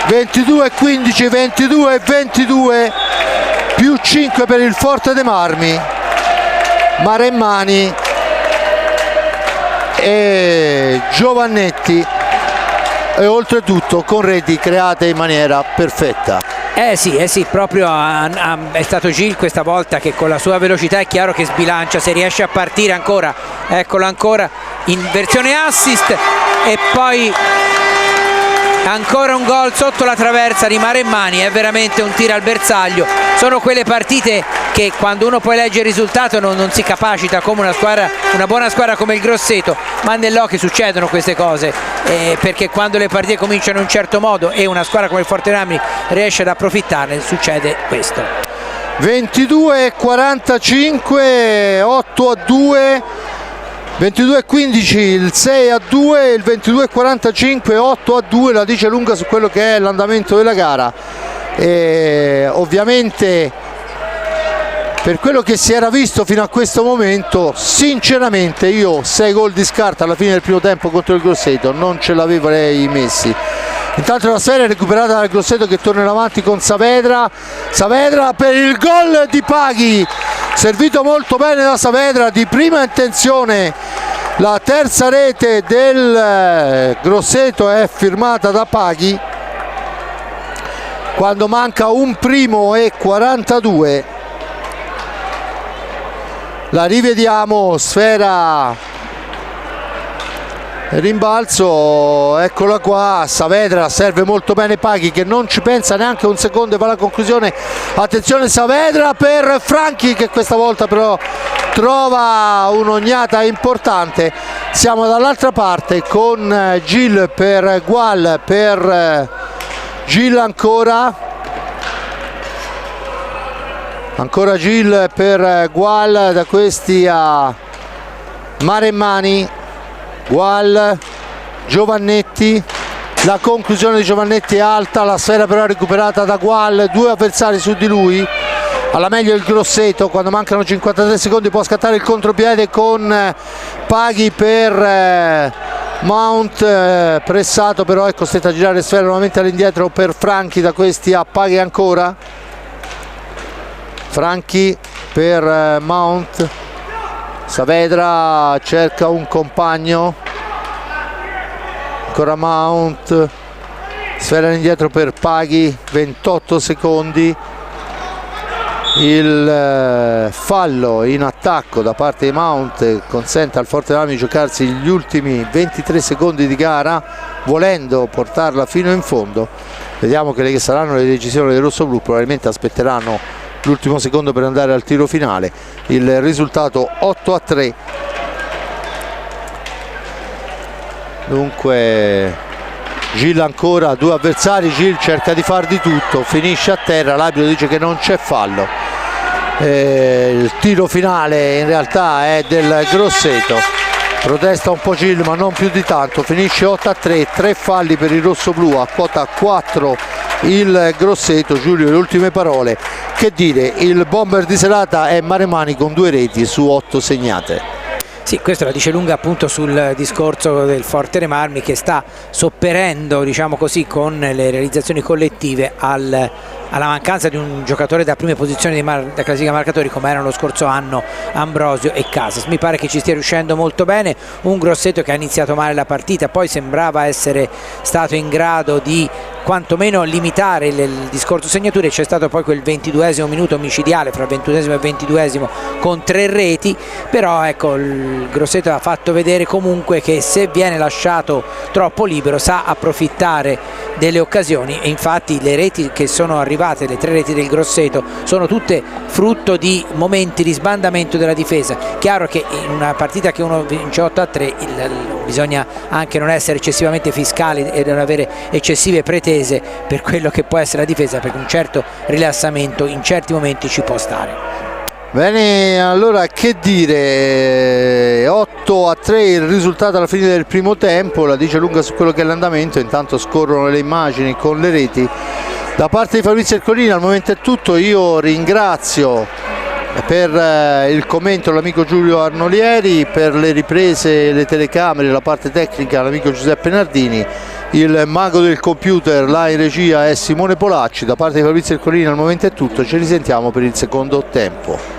(22-15, 22-22) più 5 per il Forte dei Marmi. Maremmani e Giovannetti, e oltretutto con reti create in maniera perfetta. Sì, proprio è stato Gil questa volta che con la sua velocità è chiaro che sbilancia, se riesce a partire ancora, eccolo ancora in versione assist, e poi ancora un gol sotto la traversa di Maremmani. È veramente un tiro al bersaglio. Sono quelle partite che quando uno poi legge il risultato non si capacita come una buona squadra come il Grosseto, ma nell'hockey succedono queste cose, perché quando le partite cominciano in un certo modo e una squadra come il Forte Marmi riesce ad approfittarne, succede questo. 22-45, 8-2, 22-15 il 6-2, il 22-45, 8-2, la dice lunga su quello che è l'andamento della gara. E ovviamente per quello che si era visto fino a questo momento, sinceramente io 6 gol di scarto alla fine del primo tempo contro il Grosseto non ce l'avrei messi. Intanto la serie è recuperata dal Grosseto che torna in avanti con Saavedra per il gol di Paghi, servito molto bene da Saavedra, di prima intenzione. La terza rete del Grosseto è firmata da Paghi quando manca un primo e 42. La rivediamo, sfera, rimbalzo, eccola qua. Saavedra, serve molto bene Paghi che non ci pensa neanche un secondo e va alla conclusione. Attenzione Saavedra per Franchi che questa volta però trova un'ognata importante. Siamo dall'altra parte con Gil per Gual, per Gil ancora Gil per Gual, da questi a Maremmani, Gual, Giovannetti, la conclusione di Giovannetti è alta, la sfera però recuperata da Gual, 2 avversari su di lui, alla meglio il Grosseto. Quando mancano 53 secondi può scattare il contropiede con Paghi per Mount, pressato però è costretto a girare sfera nuovamente all'indietro per Franchi, da questi a Paghi ancora. Franchi per Mount, Saavedra cerca un compagno, ancora Mount, sfera indietro per Paghi, 28 secondi, il fallo in attacco da parte di Mount consente al Forte Marmi di giocarsi gli ultimi 23 secondi di gara, volendo portarla fino in fondo. Vediamo che saranno le decisioni del rossoblu, probabilmente aspetteranno l'ultimo secondo per andare al tiro finale. Il risultato 8-3. Dunque Gil ancora, 2 avversari, Gil cerca di far di tutto, finisce a terra, l'arbitro dice che non c'è fallo. Il tiro finale in realtà è del Grosseto, protesta un po' Gil ma non più di tanto, finisce 8-3, 3 falli per il rossoblu, a quota 4 il Grosseto. Giulio, le ultime parole, che dire, il bomber di serata è Maremmani con 2 reti su 8 segnate. Sì, questo la dice lunga appunto sul discorso del Forte dei Marmi che sta sopperendo, diciamo così, con le realizzazioni collettive al alla mancanza di un giocatore da prime posizioni da classifica marcatori come erano lo scorso anno Ambrosio e Casas. Mi pare che ci stia riuscendo molto bene, un Grosseto che ha iniziato male la partita, poi sembrava essere stato in grado di quantomeno limitare il discorso segnature. C'è stato poi quel 22esimo minuto micidiale fra il 21esimo e il 22esimo con 3 reti, però ecco, il Grosseto ha fatto vedere comunque che se viene lasciato troppo libero sa approfittare delle occasioni, e infatti le reti che sono arrivate, le 3 reti del Grosseto, sono tutte frutto di momenti di sbandamento della difesa. Chiaro che in una partita che uno vince 8-3 bisogna anche non essere eccessivamente fiscali e non avere eccessive pretese per quello che può essere la difesa, perché un certo rilassamento in certi momenti ci può stare. Bene, allora che dire, 8-3 il risultato alla fine del primo tempo, la dice lunga su quello che è l'andamento. Intanto scorrono le immagini con le reti. Da parte di Fabrizio Ercolini al momento è tutto, io ringrazio per il commento l'amico Giulio Arnolieri, per le riprese e le telecamere, la parte tecnica l'amico Giuseppe Nardini, il mago del computer là in regia è Simone Polacci. Da parte di Fabrizio Ercolini al momento è tutto, ci risentiamo per il secondo tempo.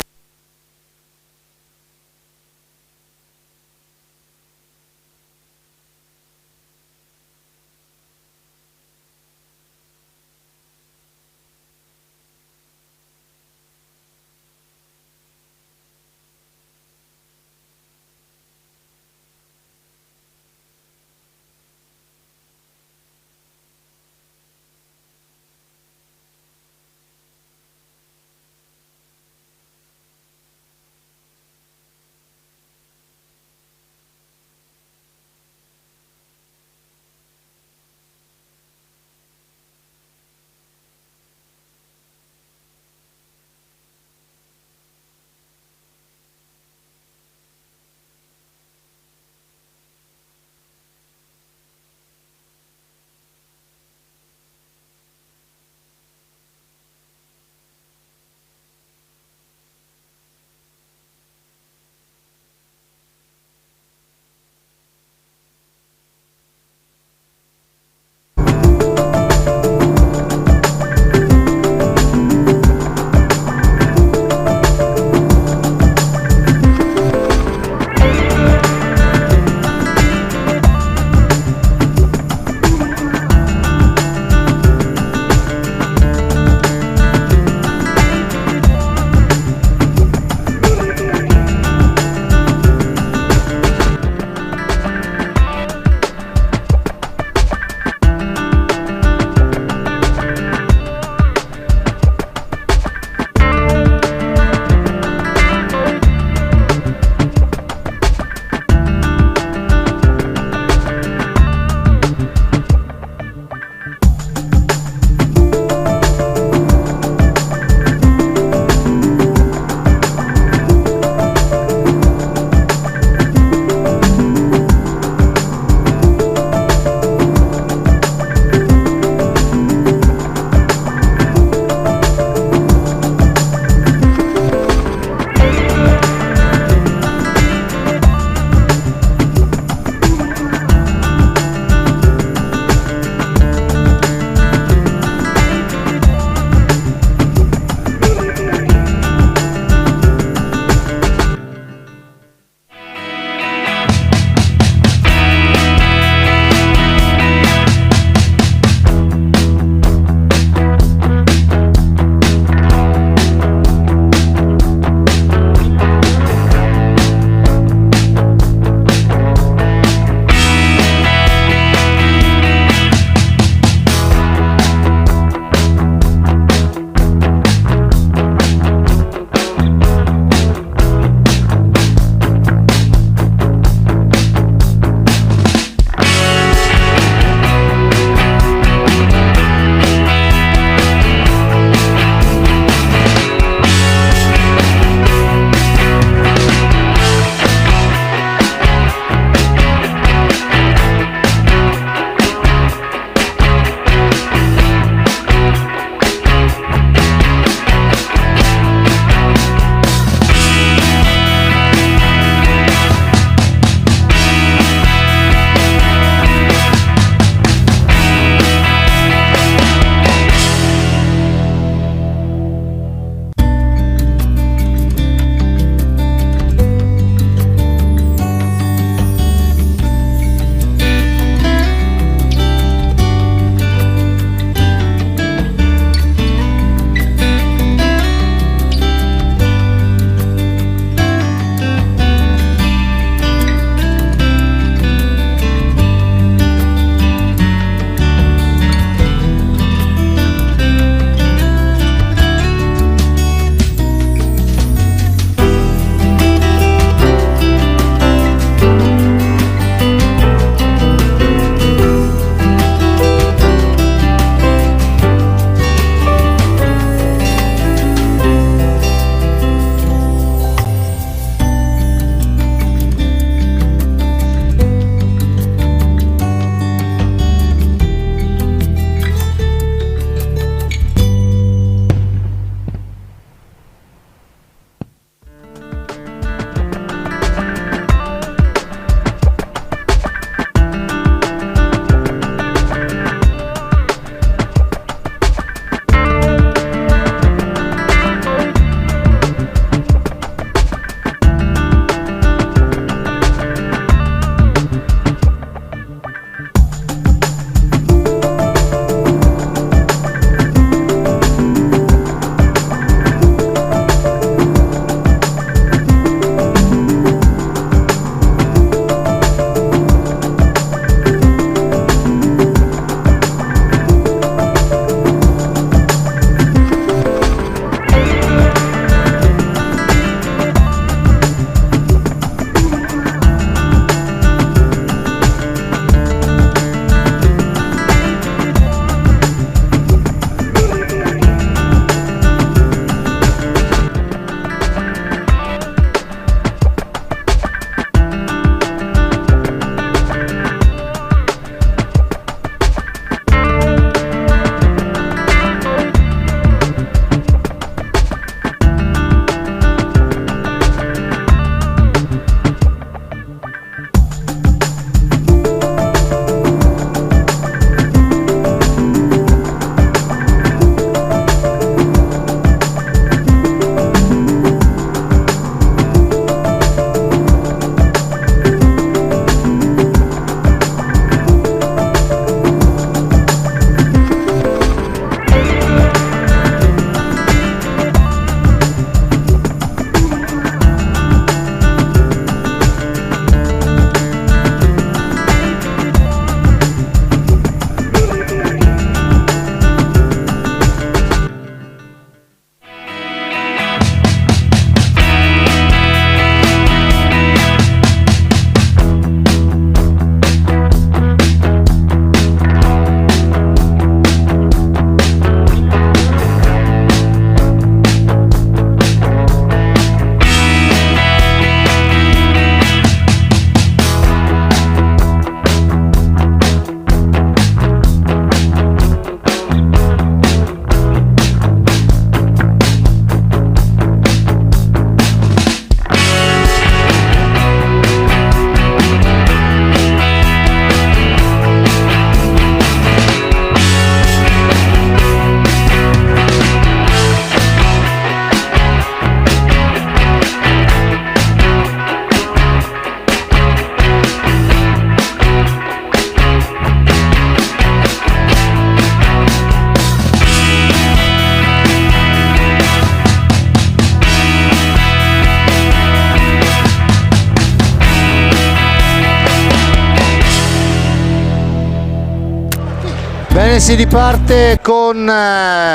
Bene, si riparte con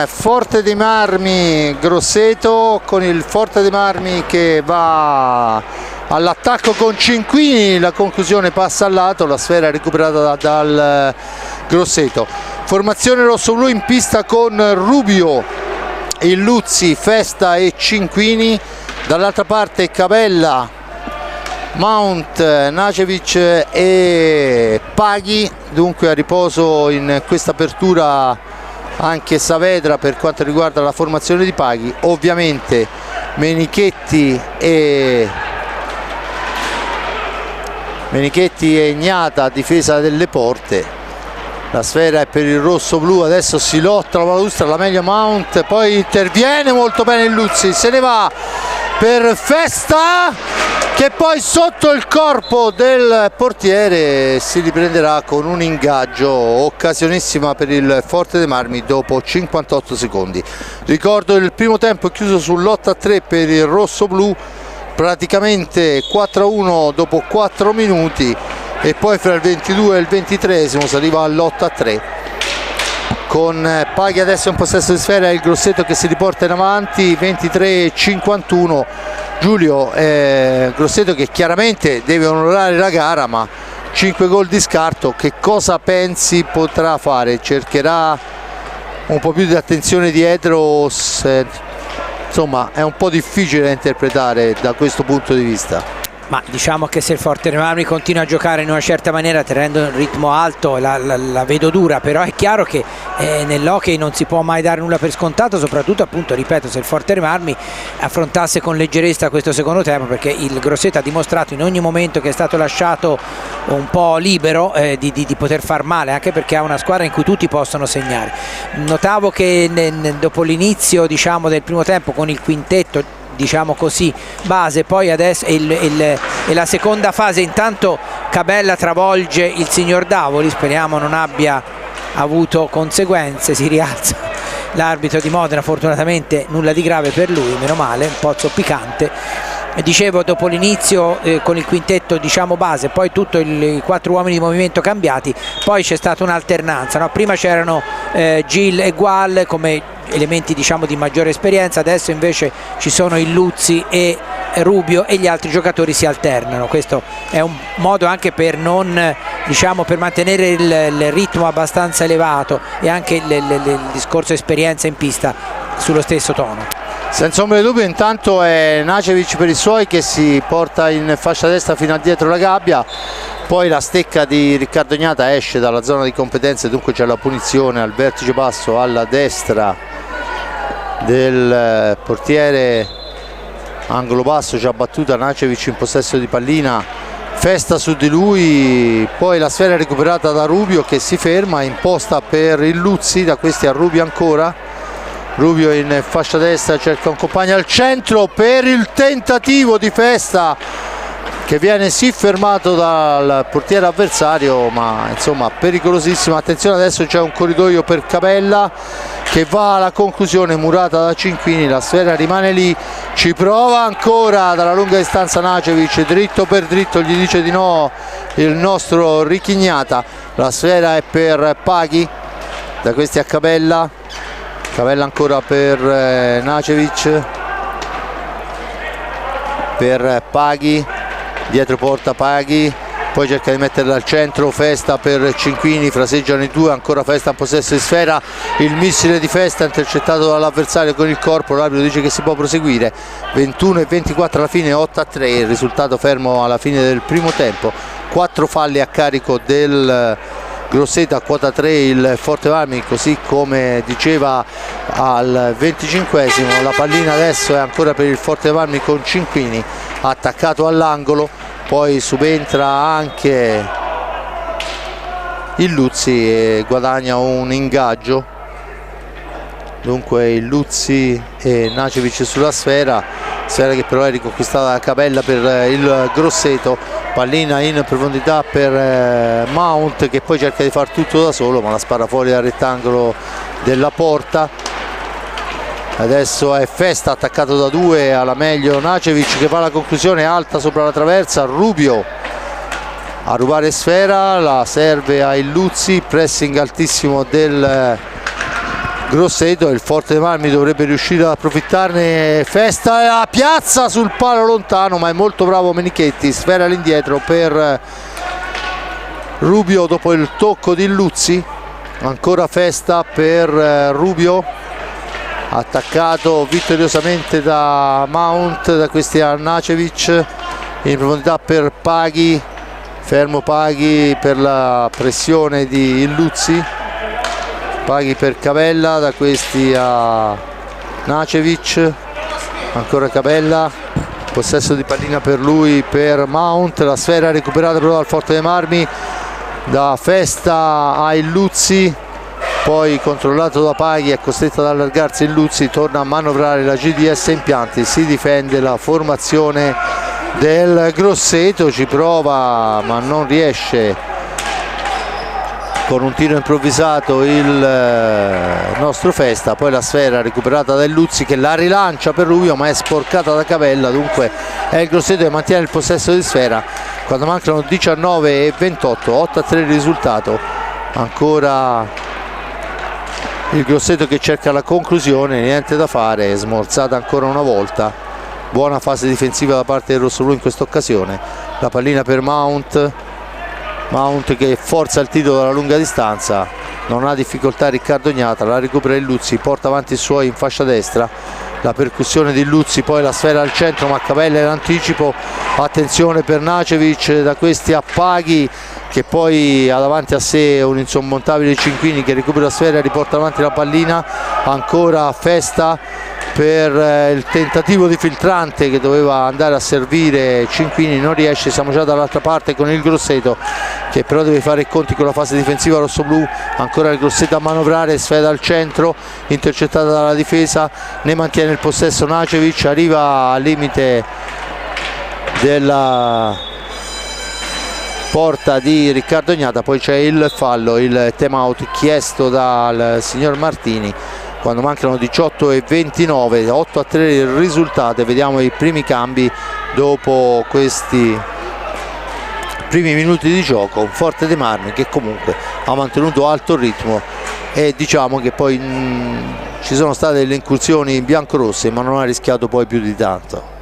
Forte dei Marmi Grosseto, con il Forte dei Marmi che va all'attacco con Cinquini, la conclusione passa al lato, la sfera recuperata dal Grosseto. Formazione rossoblu in pista con Rubio, Illuzzi, Festa e Cinquini, dall'altra parte Cabella, Mount, Nacevic e Paghi. Dunque a riposo in questa apertura anche Saavedra per quanto riguarda la formazione di Paghi. Ovviamente Menichetti e Ignata a difesa delle porte. La sfera è per il rosso-blu, adesso si lotta la palustra, la meglio Mount, poi interviene molto bene Illuzzi, se ne va per Festa che poi sotto il corpo del portiere si riprenderà con un ingaggio, occasionissima per il Forte dei Marmi dopo 58 secondi. Ricordo il primo tempo è chiuso sull'8-3 per il rosso-blu, praticamente 4-1 dopo 4 minuti, e poi fra il 22 e il 23esimo si arriva all'8-3 con Paghi adesso in possesso di sfera e il Grosseto che si riporta in avanti. 23-51 Giulio, Grosseto che chiaramente deve onorare la gara, ma 5 gol di scarto, che cosa pensi potrà fare? Cercherà un po' più di attenzione dietro? Insomma è un po' difficile da interpretare da questo punto di vista. Ma diciamo che se il Forte dei Marmi continua a giocare in una certa maniera tenendo un ritmo alto la vedo dura, però è chiaro che nell'hockey non si può mai dare nulla per scontato, soprattutto appunto, ripeto, se il Forte dei Marmi affrontasse con leggerezza questo secondo tempo, perché il Grosseto ha dimostrato in ogni momento che è stato lasciato un po' libero di poter far male, anche perché ha una squadra in cui tutti possono segnare. Notavo che dopo l'inizio, diciamo, del primo tempo con il quintetto, diciamo così, base, poi adesso e la seconda fase, intanto Cabella travolge il signor Davoli, speriamo non abbia avuto conseguenze, si rialza l'arbitro di Modena, fortunatamente nulla di grave per lui, meno male, un po' zoppicante. Dicevo, dopo l'inizio con il quintetto, diciamo, base, poi tutti i 4 uomini di movimento cambiati, poi c'è stata un'alternanza, no? Prima c'erano Gil e Gual come elementi, diciamo, di maggiore esperienza, adesso invece ci sono Illuzzi e Rubio e gli altri giocatori si alternano. Questo è un modo anche per non, diciamo, per mantenere il ritmo abbastanza elevato e anche il discorso esperienza in pista sullo stesso tono. Senza ombra di dubbio intanto è Nacevic per i suoi che si porta in fascia destra fino a dietro la gabbia, poi la stecca di Riccardo Ignata esce dalla zona di competenza e dunque c'è la punizione al vertice basso alla destra del portiere, angolo basso, già battuta, Nacevic in possesso di pallina, Festa su di lui, poi la sfera è recuperata da Rubio che si ferma, imposta per Illuzzi, da questi a Rubio ancora. Rubio in fascia destra cerca un compagno al centro per il tentativo di Festa che viene sì fermato dal portiere avversario, ma insomma pericolosissimo. Attenzione, adesso c'è un corridoio per Cabella che va alla conclusione, murata da Cinquini, la sfera rimane lì, ci prova ancora dalla lunga distanza Nacevic, dritto per dritto gli dice di no il nostro Richignata, la sfera è per Paghi, da questi a Cabella ancora per Nacevic, per Paghi, dietro porta Paghi, poi cerca di metterla al centro, Festa per Cinquini, fraseggiano i due, ancora Festa in possesso di sfera, il missile di Festa intercettato dall'avversario con il corpo, l'arbitro dice che si può proseguire. 21-24 alla fine, 8-3 il risultato fermo alla fine del primo tempo, 4 falli a carico del Grosseto, a quota 3 il Forte Marmi, così come diceva al 25esimo. La pallina adesso è ancora per il Forte Marmi con Cinquini attaccato all'angolo, poi subentra anche Illuzzi e guadagna un ingaggio, dunque Illuzzi e Nacevic sulla sfera che però è riconquistata da Cabella per il Grosseto, pallina in profondità per Mount che poi cerca di far tutto da solo ma la spara fuori dal rettangolo della porta. Adesso è Festa attaccato da due, alla meglio Nacevic che va alla conclusione, alta sopra la traversa, Rubio a rubare sfera, la serve a Illuzzi, pressing altissimo del Grosseto, il Forte dei Marmi dovrebbe riuscire ad approfittarne. Festa e la piazza sul palo lontano, ma è molto bravo Menichetti, sfera all'indietro per Rubio dopo il tocco di Illuzzi. Ancora Festa per Rubio, attaccato vittoriosamente da Mount, da questi Nacevic, in profondità per Paghi, fermo Paghi per la pressione di Illuzzi. Paghi per Cavella, da questi a Nacevic, ancora Cavella, possesso di pallina per lui, per Mount, la sfera recuperata però dal Forte dei Marmi, da Festa a Illuzzi, poi controllato da Paghi, è costretto ad allargarsi Illuzzi, torna a manovrare la GDS Impianti, si difende la formazione del Grosseto, ci prova ma non riesce con un tiro improvvisato il nostro Festa, poi la sfera recuperata da Illuzzi che la rilancia per Rubio ma è sporcata da Cavella, dunque è il Grosseto che mantiene il possesso di sfera quando mancano 19 e 28, 8-3 il risultato. Ancora il Grosseto che cerca la conclusione, niente da fare, è smorzata ancora una volta. Buona fase difensiva da parte del rossoblu in questa occasione. La pallina per Mount che forza il tiro dalla lunga distanza, non ha difficoltà Riccardo Gnata, la recupera Illuzzi, porta avanti i suoi in fascia destra, la percussione di Illuzzi, poi la sfera al centro ma Cavella in anticipo, attenzione per Nacevic, da questi a Paghi che poi ha davanti a sé un insormontabile Cinquini che recupera la sfera e riporta avanti la pallina. Ancora Festa per il tentativo di filtrante che doveva andare a servire Cinquini, non riesce, siamo già dall'altra parte con il Grosseto che però deve fare i conti con la fase difensiva rossoblu. Ancora il Grosseto a manovrare, sfera al centro, intercettata dalla difesa, ne mantiene il possesso Nacevic, arriva al limite della porta di Riccardo Gnata, poi c'è il fallo, il time out chiesto dal signor Martini quando mancano 18 e 29, 8-3 il risultato. Vediamo i primi cambi dopo questi primi minuti di gioco. Un Forte dei Marmi che comunque ha mantenuto alto il ritmo e diciamo che poi ci sono state delle incursioni biancorosse ma non ha rischiato poi più di tanto.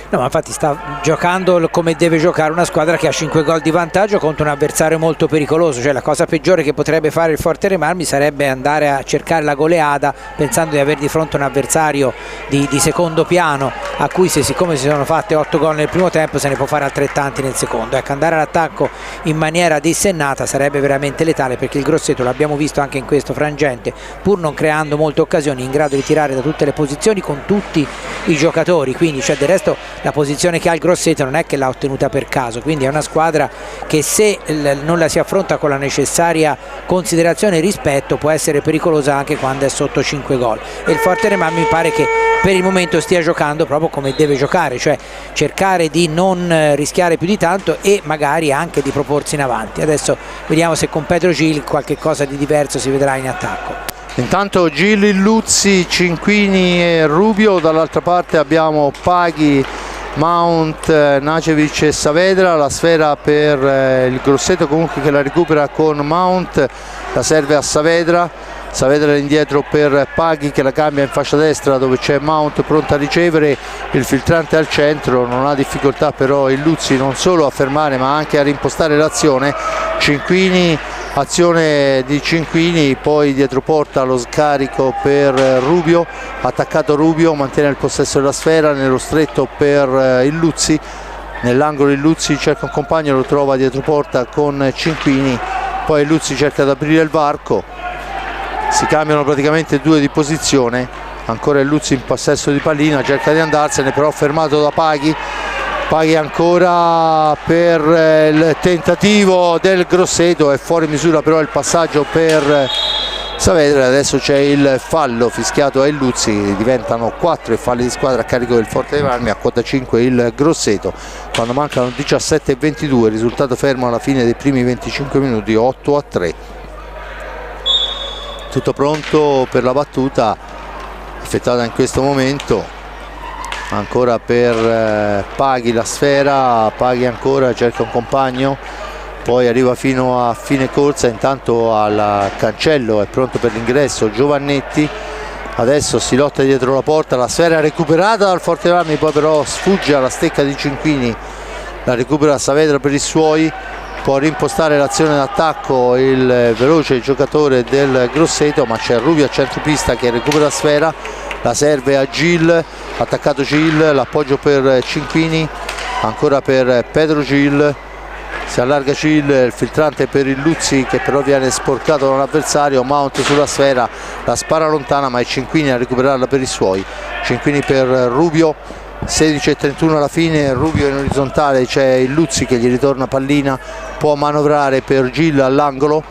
No, ma infatti sta giocando come deve giocare una squadra che ha 5 gol di vantaggio contro un avversario molto pericoloso, cioè la cosa peggiore che potrebbe fare il Forte dei Marmi sarebbe andare a cercare la goleada pensando di avere di fronte un avversario di secondo piano a cui siccome si sono fatte 8 gol nel primo tempo se ne può fare altrettanti nel secondo. Ecco, andare all'attacco in maniera dissennata sarebbe veramente letale, perché il Grosseto, l'abbiamo visto anche in questo frangente, pur non creando molte occasioni, è in grado di tirare da tutte le posizioni con tutti i giocatori, quindi cioè del resto la posizione che ha il Grosseto non è che l'ha ottenuta per caso, quindi è una squadra che se non la si affronta con la necessaria considerazione e rispetto può essere pericolosa anche quando è sotto 5 gol, e il Forte dei Marmi mi pare che per il momento stia giocando proprio come deve giocare, cioè cercare di non rischiare più di tanto e magari anche di proporsi in avanti. Adesso vediamo se con Pedro Gil qualche cosa di diverso si vedrà in attacco. Intanto Gil, Illuzzi, Cinquini e Rubio, dall'altra parte abbiamo Paghi, Mount, Nacevic e Saavedra. La sfera per il Grosseto comunque che la recupera con Mount, la serve a Saavedra. Saavedra indietro per Paghi che la cambia in fascia destra dove c'è Mount pronto a ricevere, il filtrante al centro, non ha difficoltà però Illuzzi non solo a fermare ma anche a rimpostare l'azione. Cinquini, azione di Cinquini, poi dietro porta lo scarico per Rubio, attaccato Rubio, mantiene il possesso della sfera nello stretto per Illuzzi, nell'angolo Illuzzi cerca un compagno, lo trova dietro porta con Cinquini, poi Illuzzi cerca di aprire il varco, si cambiano praticamente due di posizione, ancora Illuzzi in possesso di pallina, cerca di andarsene però fermato da Paghi. Paghi ancora per il tentativo del Grosseto, è fuori misura però il passaggio per Saavedra. Adesso c'è il fallo fischiato a Illuzzi, diventano 4 i falli di squadra a carico del Forte dei Marmi, a quota 5 il Grosseto quando mancano 17 e 22, risultato fermo alla fine dei primi 25 minuti, 8-3. Tutto pronto per la battuta effettuata in questo momento. Ancora per Paghi la sfera, Paghi ancora cerca un compagno, poi arriva fino a fine corsa. Intanto al cancello è pronto per l'ingresso Giovannetti, adesso si lotta dietro la porta, la sfera recuperata dal Forte dei Marmi, poi però sfugge alla stecca di Cinquini, la recupera Saavedra per i suoi, può rimpostare l'azione d'attacco il veloce giocatore del Grosseto, ma c'è Rubio a centropista che recupera la sfera, la serve a Gil, attaccato Gil, l'appoggio per Cinquini, ancora per Pedro Gil, si allarga Gil, il filtrante per il Luzzi che però viene sporcato da un avversario, Mount sulla sfera, la spara lontana ma è Cinquini a recuperarla per i suoi, Cinquini per Rubio, 16:31 alla fine, Rubio in orizzontale, c'è il Luzzi che gli ritorna pallina, può manovrare per Gil all'angolo,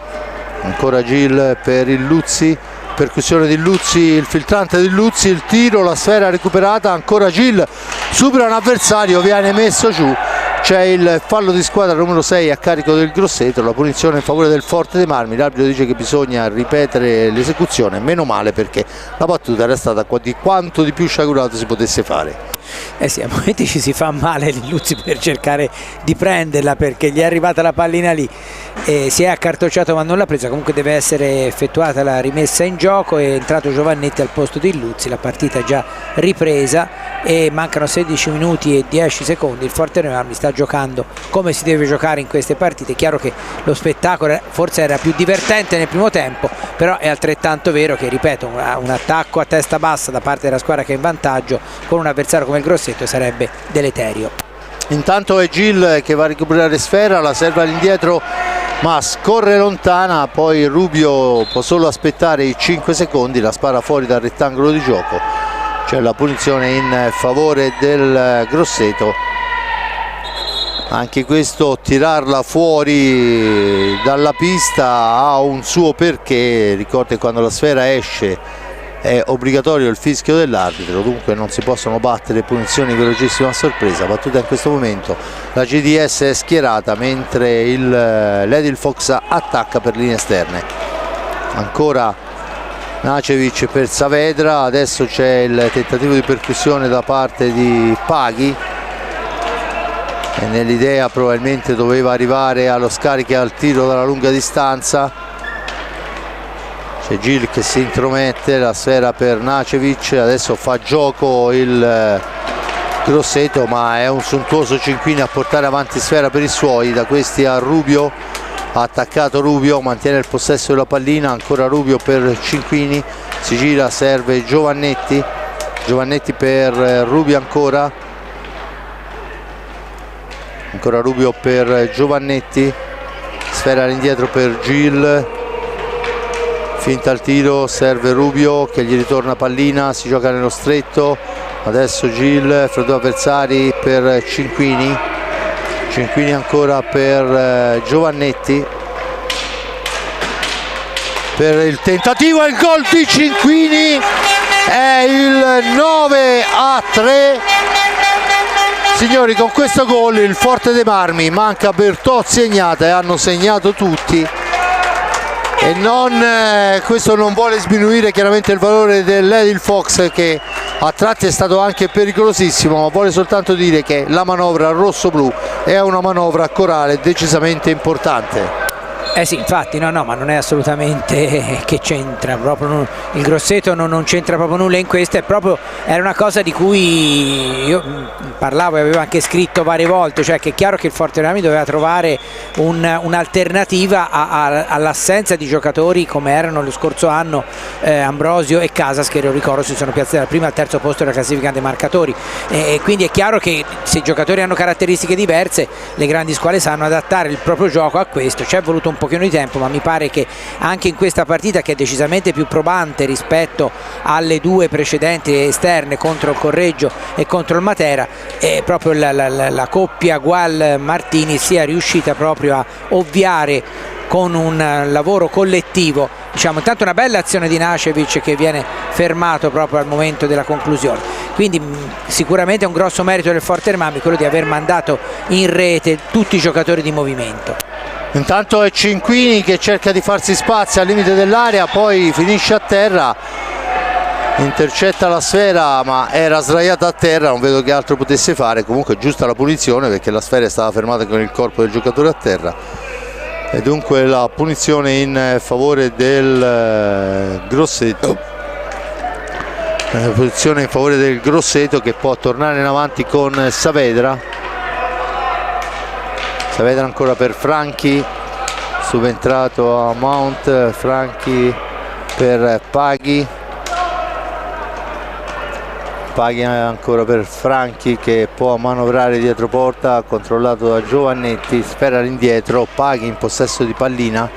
ancora Gil per il Luzzi, percussione di Luzzi, il filtrante di Luzzi, il tiro, la sfera recuperata, ancora Gil, supera un avversario, viene messo giù, c'è il fallo di squadra numero 6 a carico del Grosseto, la punizione in favore del Forte dei Marmi, l'arbitro dice che bisogna ripetere l'esecuzione, meno male perché la battuta era stata di quanto di più sciagurato si potesse fare. Eh sì, a momenti ci si fa male Luzzi per cercare di prenderla perché gli è arrivata la pallina lì e si è accartocciato ma non l'ha presa, comunque deve essere effettuata la rimessa in gioco, è entrato Giovannetti al posto di Luzzi, la partita è già ripresa e mancano 16 minuti e 10 secondi, il Forte dei Marmi sta giocando come si deve giocare in queste partite, è chiaro che lo spettacolo forse era più divertente nel primo tempo, però è altrettanto vero che, ripeto, un attacco a testa bassa da parte della squadra che è in vantaggio con un avversario come il Grosseto sarebbe deleterio. Intanto è Gil che va a recuperare sfera, la serve all'indietro ma scorre lontana, poi Rubio può solo aspettare i 5 secondi, la spara fuori dal rettangolo di gioco, c'è la punizione in favore del Grosseto, anche questo tirarla fuori dalla pista ha un suo perché, ricordi quando la sfera esce è obbligatorio il fischio dell'arbitro, dunque non si possono battere punizioni velocissime a sorpresa. Battuta in questo momento, la GDS è schierata mentre l'Edil Fox attacca per linee esterne, ancora Nacevic per Saavedra, adesso c'è il tentativo di percussione da parte di Paghi e nell'idea probabilmente doveva arrivare allo scarico e al tiro dalla lunga distanza. C'è Gil che si intromette, la sfera per Nacevic, adesso fa gioco il Grosseto ma è un sontuoso Cinquini a portare avanti sfera per i suoi, da questi a Rubio, ha attaccato Rubio, mantiene il possesso della pallina, ancora Rubio per Cinquini, si gira, serve Giovannetti, Giovannetti per Rubio ancora Rubio per Giovannetti, sfera all'indietro per Gil, finta al tiro, serve Rubio che gli ritorna pallina, si gioca nello stretto, adesso Gil fra due avversari per Cinquini, Cinquini ancora per Giovannetti, per il tentativo e il gol di Cinquini, è il 9-3. Signori, con questo gol il Forte dei Marmi, manca Bertozzi e Gnata e hanno segnato tutti. E questo non vuole sminuire chiaramente il valore dell'Edil Fox che a tratti è stato anche pericolosissimo, ma vuole soltanto dire che la manovra rosso-blu è una manovra corale decisamente importante. Eh sì, infatti, no, ma non è assolutamente che c'entra, proprio il Grosseto non c'entra proprio nulla in questo, era una cosa di cui io parlavo e avevo anche scritto varie volte, cioè che è chiaro che il Forte dei Marmi doveva trovare un'alternativa all'assenza di giocatori come erano lo scorso anno Ambrosio e Casas, che lo ricordo si sono piazzati dal primo al terzo posto della classifica dei marcatori, e quindi è chiaro che se i giocatori hanno caratteristiche diverse le grandi squadre sanno adattare il proprio gioco a questo, ci è voluto un pochino di tempo, ma mi pare che anche in questa partita, che è decisamente più probante rispetto alle due precedenti esterne contro il Correggio e contro il Matera, proprio la coppia Gual-Martini sia riuscita proprio a ovviare con un lavoro collettivo, diciamo, intanto una bella azione di Nacevic che viene fermato proprio al momento della conclusione, quindi sicuramente è un grosso merito del Forte dei Marmi quello di aver mandato in rete tutti i giocatori di movimento. Intanto è Cinquini che cerca di farsi spazio al limite dell'area, poi finisce a terra, intercetta la sfera ma era sdraiata a terra, non vedo che altro potesse fare, comunque è giusta la punizione perché la sfera stava fermata con il corpo del giocatore a terra. e dunque la punizione in favore del Grosseto. Posizione in favore del Grosseto, che può tornare in avanti con Saavedra. Saavedra ancora per Franchi, subentrato a Mount. Franchi per Paghi. Paghi ancora per Franchi, che può manovrare dietro porta, controllato da Giovannetti. Sfera all'indietro, Paghi in possesso di pallina,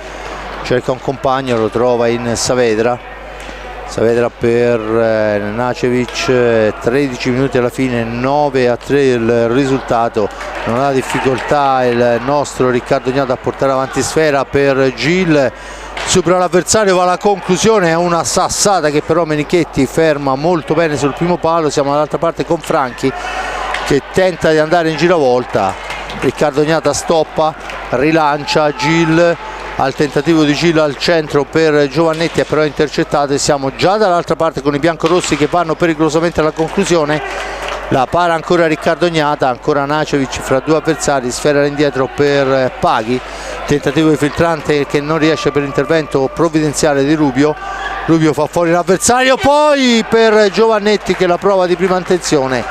cerca un compagno, lo trova in Saavedra. Saavedra per Nacevic. 13 minuti alla fine, 9-3 il risultato. Non ha difficoltà il nostro Riccardo Gnata a portare avanti sfera per Gil, supera l'avversario, va alla conclusione, è una sassata che però Menichetti ferma molto bene sul primo palo. Siamo dall'altra parte con Franchi che tenta di andare in giravolta, Riccardo Gnata stoppa, rilancia Gil, al tentativo di Gil al centro per Giovannetti, è però intercettato e siamo già dall'altra parte con i biancorossi che vanno pericolosamente alla conclusione. La para ancora Riccardo Gnata, ancora Nacevic fra due avversari, sfera all'indietro per Paghi, tentativo di filtrante che non riesce per intervento provvidenziale di Rubio. Rubio fa fuori l'avversario, poi per Giovannetti che la prova di prima intenzione,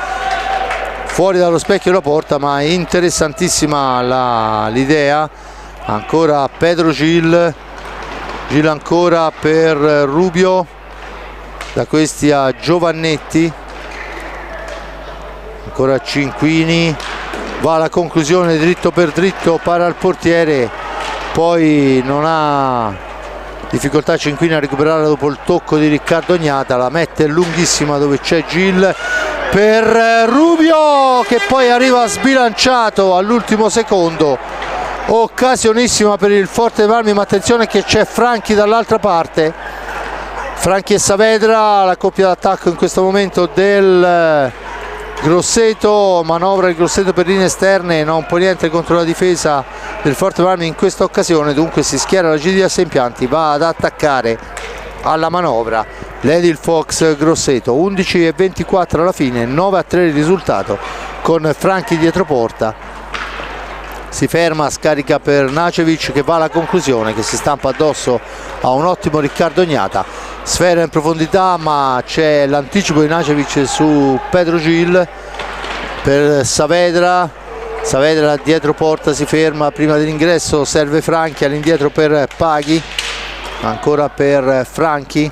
fuori dallo specchio la porta, ma è interessantissima l'idea. Ancora Pedro Gil, Gil ancora per Rubio, da questi a Giovannetti, ancora Cinquini, va alla conclusione dritto per dritto, para al portiere, poi non ha difficoltà Cinquini a recuperarla dopo il tocco di Riccardo Gnata, la mette lunghissima dove c'è Gil per Rubio che poi arriva sbilanciato all'ultimo secondo. Occasionissima per il Forte dei Marmi, ma attenzione che c'è Franchi dall'altra parte, Franchi e Saavedra, la coppia d'attacco in questo momento del Grosseto. Manovra il Grosseto per linee esterne, non può niente contro la difesa del Forte Marmi in questa occasione, dunque si schiera la GDS Impianti, va ad attaccare alla manovra l'Edil Fox Grosseto. 11:24 alla fine, 9-3 il risultato, con Franchi dietro porta. Si ferma, scarica per Nacevic che va alla conclusione, che si stampa addosso a un ottimo Riccardo Gnata. Sfera in profondità, ma c'è l'anticipo di Nacevic su Pedro Gil per Saavedra. Saavedra dietro porta si ferma prima dell'ingresso, serve Franchi all'indietro per Paghi, ancora per Franchi.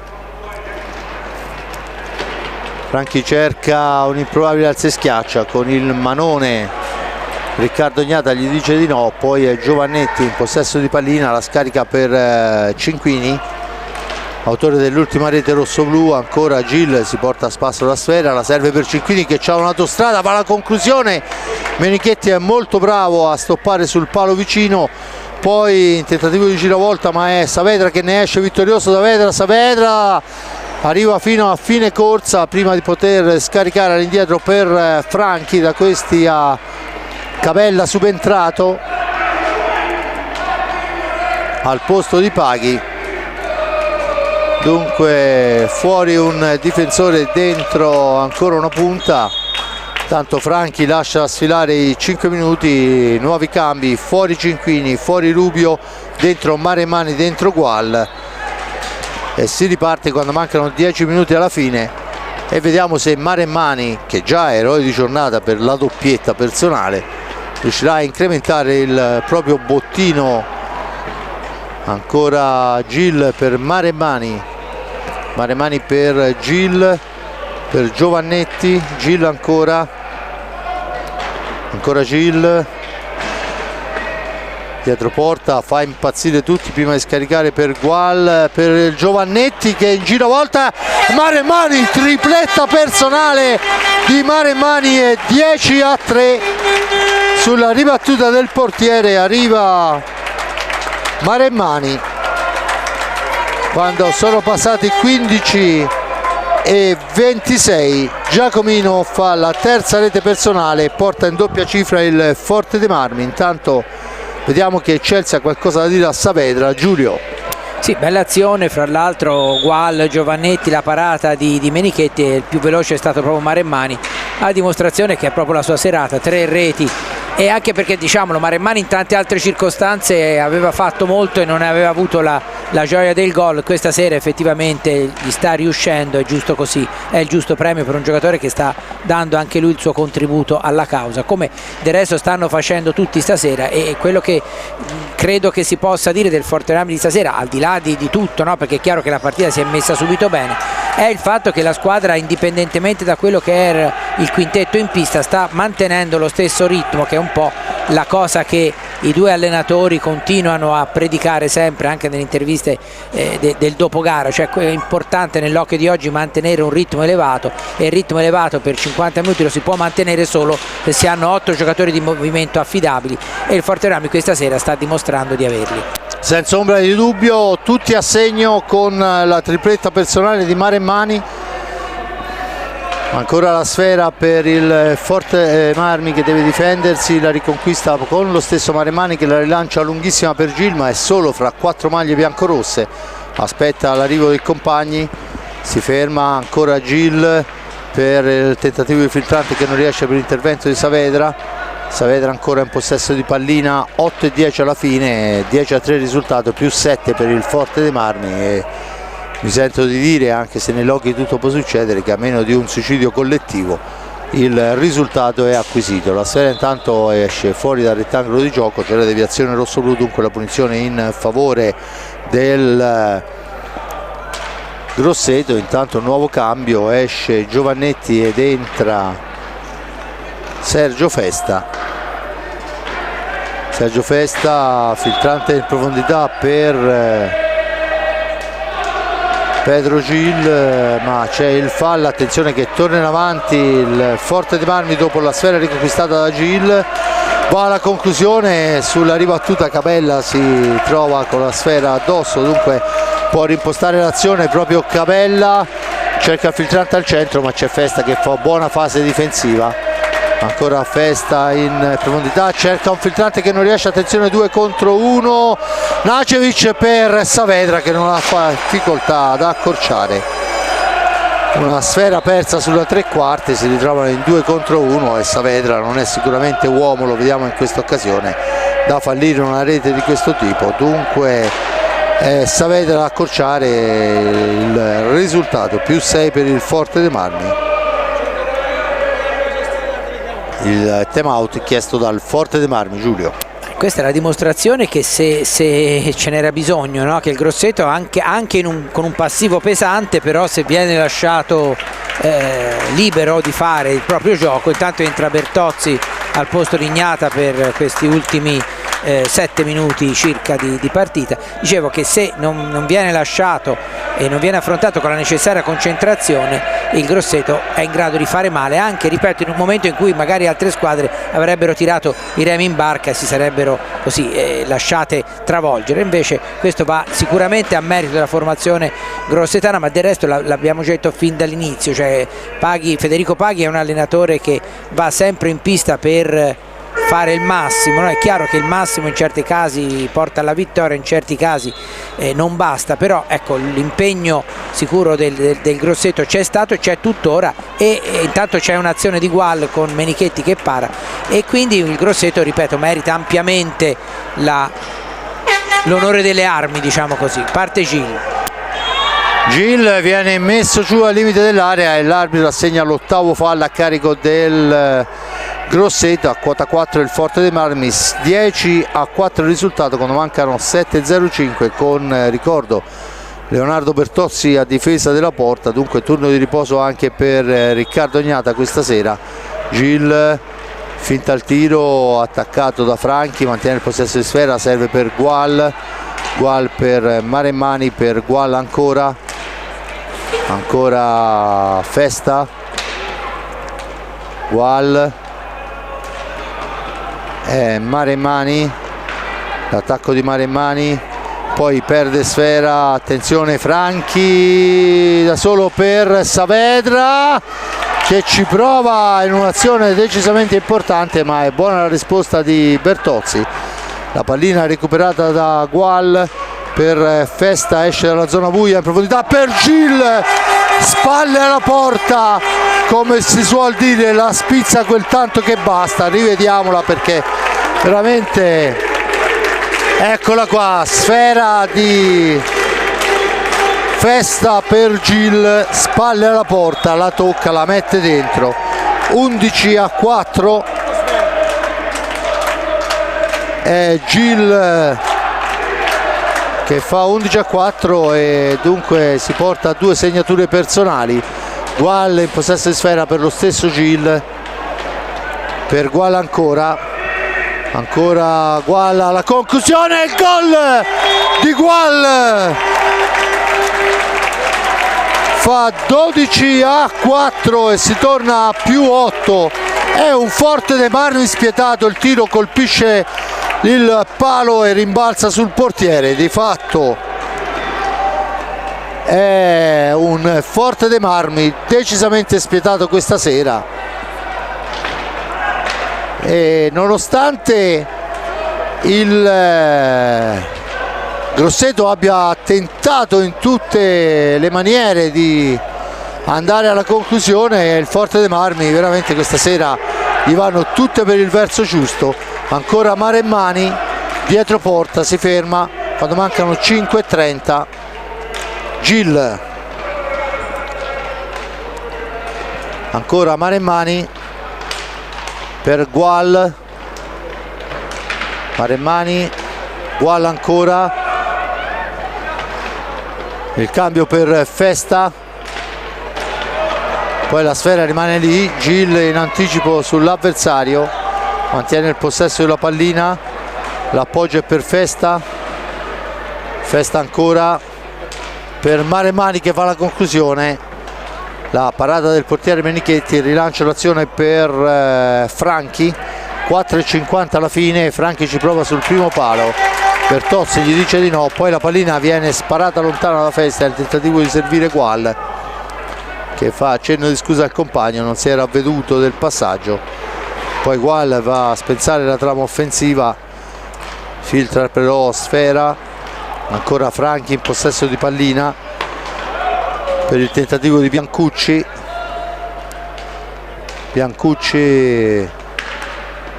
Franchi cerca un improbabile alza e schiaccia con il manone, Riccardo Gnata gli dice di no, poi è Giovannetti in possesso di pallina, la scarica per Cinquini, autore dell'ultima rete rosso-blu. Ancora Gil si porta a spasso la sfera, la serve per Cinquini che c'ha un'autostrada, va alla conclusione. Menichetti è molto bravo a stoppare sul palo vicino, poi in tentativo di giravolta, ma è Saavedra che ne esce vittorioso. Saavedra arriva fino a fine corsa prima di poter scaricare all'indietro per Franchi, da questi a Cabella subentrato al posto di Paghi. Dunque fuori un difensore, dentro ancora una punta. Tanto Franchi lascia sfilare i 5 minuti, nuovi cambi, fuori Cinquini, fuori Rubio, dentro Maremmani, dentro Gual, e si riparte quando mancano 10 minuti alla fine. E vediamo se Maremmani, che già è eroe di giornata per la doppietta personale, riuscirà a incrementare il proprio bottino. Ancora Gil per Maremmani, Maremmani per Gil, per Giovannetti, Gil ancora Gil dietro porta, fa impazzire tutti prima di scaricare per Gual, per Giovannetti che in giravolta, Maremmani, tripletta personale di Maremmani e 10-3 sulla ribattuta del portiere. Arriva Maremmani quando sono passati 15:26. Giacomino fa la terza rete personale e porta in doppia cifra il Forte dei Marmi. Intanto vediamo che Chelsea ha qualcosa da dire a Saavedra. Giulio. Sì, bella azione, fra l'altro Gual, Giovannetti, la parata di Menichetti, e il più veloce è stato proprio Maremmani, a dimostrazione che è proprio la sua serata, 3 reti e anche perché, diciamolo, Maremmani in tante altre circostanze aveva fatto molto e non aveva avuto la gioia del gol. Questa sera effettivamente gli sta riuscendo, è giusto così, è il giusto premio per un giocatore che sta dando anche lui il suo contributo alla causa, come del resto stanno facendo tutti stasera. E quello che credo che si possa dire del Forte di stasera, al di là di tutto, no? Perché è chiaro che la partita si è messa subito bene, è il fatto che la squadra, indipendentemente da quello che era il quintetto in pista, sta mantenendo lo stesso ritmo, che è un po' la cosa che i due allenatori continuano a predicare sempre, anche nelle interviste del dopo gara. Cioè è importante nell'occhio di oggi mantenere un ritmo elevato, e il ritmo elevato per 50 minuti lo si può mantenere solo se si hanno 8 giocatori di movimento affidabili, e il Forte Marmi questa sera sta dimostrando di averli. Senza ombra di dubbio, tutti a segno con la tripletta personale di Maremmani. Ancora la sfera per il Forte Marmi che deve difendersi, la riconquista con lo stesso Maremmani che la rilancia lunghissima per Gil, ma è solo fra 4 maglie biancorosse. Aspetta l'arrivo dei compagni, si ferma ancora Gil per il tentativo di filtrante che non riesce per l'intervento di Saavedra. Saavedra ancora in possesso di pallina, 8-10 alla fine, 10-3 il risultato, più 7 per il Forte dei Marmi. E mi sento di dire, anche se nell'occhio tutto può succedere, che a meno di un suicidio collettivo il risultato è acquisito. La sfera intanto esce fuori dal rettangolo di gioco, c'è la deviazione rosso-blu, dunque la punizione in favore del Grosseto. Intanto nuovo cambio, esce Giovannetti ed entra Sergio Festa. Sergio Festa, filtrante in profondità per Pedro Gil, ma c'è il fallo. Attenzione che torna in avanti il Forte dei Marmi dopo la sfera riconquistata da Gil. Va alla conclusione, sulla ribattuta Cabella si trova con la sfera addosso, dunque può rimpostare l'azione proprio Cabella, cerca il filtrante al centro, ma c'è Festa che fa buona fase difensiva. Ancora Festa in profondità, cerca un filtrante che non riesce, attenzione 2 contro 1, Nacevic per Saavedra che non ha difficoltà ad accorciare. Una sfera persa sulla tre quarti, si ritrovano in 2 contro 1 e Saavedra non è sicuramente uomo, lo vediamo in questa occasione, da fallire una rete di questo tipo. Dunque Saavedra ad accorciare il risultato, più 6 per il Forte dei Marmi. Il time out chiesto dal Forte dei Marmi, Giulio. Questa è la dimostrazione che se ce n'era bisogno, no? Che il Grosseto anche con un passivo pesante, però se viene lasciato libero di fare il proprio gioco. Intanto entra Bertozzi al posto di Ignata per questi ultimi 7 minuti circa di partita. Dicevo che se non viene lasciato e non viene affrontato con la necessaria concentrazione, il Grosseto è in grado di fare male, anche, ripeto, in un momento in cui magari altre squadre avrebbero tirato i remi in barca e si sarebbero così lasciate travolgere. Invece questo va sicuramente a merito della formazione grossetana, ma del resto l'abbiamo già detto fin dall'inizio, cioè Federico Paghi è un allenatore che va sempre in pista per fare il massimo, no? È chiaro che il massimo in certi casi porta alla vittoria, in certi casi non basta, però ecco, l'impegno sicuro del Grosseto c'è stato e c'è tuttora, e intanto c'è un'azione di Gual con Menichetti che para, e quindi il Grosseto, ripeto, merita ampiamente l'onore delle armi, diciamo così. Parte Gil. Gil viene messo giù al limite dell'area e l'arbitro assegna l'8º fallo a carico del Grosseto. A quota 4 il Forte dei Marmi, 10-4 il risultato quando mancano 7:05, con, ricordo, Leonardo Bertozzi a difesa della porta, dunque turno di riposo anche per Riccardo Ignata questa sera. Gil finta il tiro, attaccato da Franchi, mantiene il possesso di sfera, serve per Gual per Maremmani, per Gual ancora Festa, Gual, Maremmani, l'attacco di Maremmani, poi perde sfera, attenzione Franchi da solo per Saavedra che ci prova in un'azione decisamente importante, ma è buona la risposta di Bertozzi. La pallina recuperata da Gual per Festa, esce dalla zona buia in profondità per Gil, spalle alla porta, come si suol dire, la spizza quel tanto che basta. Rivediamola perché veramente, eccola qua, sfera di Festa per Gil, spalle alla porta, la tocca, la mette dentro. 11-4, è Gil che fa 11-4 e dunque si porta a 2 segnature personali. Gual in possesso di sfera per lo stesso Gil, per Gual ancora Gual alla conclusione, il gol di Gual fa 12-4 e si torna a più 8. È un Forte dei Marmi spietato, il tiro colpisce il palo e rimbalza sul portiere. Di fatto è un Forte dei Marmi decisamente spietato questa sera, e nonostante il Grosseto abbia tentato in tutte le maniere di andare alla conclusione, il Forte dei Marmi veramente questa sera gli vanno tutte per il verso giusto. Ancora Maremmani dietro porta, si ferma quando mancano 5:30. Gil, ancora Maremmani per Gual, Maremmani, Gual ancora, il cambio per Festa, poi la sfera rimane lì. Gil in anticipo sull'avversario, mantiene il possesso della pallina, l'appoggio è per Festa, Festa ancora per Maremmani che fa la conclusione, la parata del portiere Menichetti, il rilancio d'azione per Franchi. 4:50 alla fine, Franchi ci prova sul primo palo, Bertozzi gli dice di no, poi la pallina viene sparata lontano dalla Festa, il tentativo di servire Gual che fa accenno di scusa al compagno, non si era avveduto del passaggio. Poi Gual va a spezzare la trama offensiva, filtra però sfera, ancora Franchi in possesso di pallina per il tentativo di Biancucci,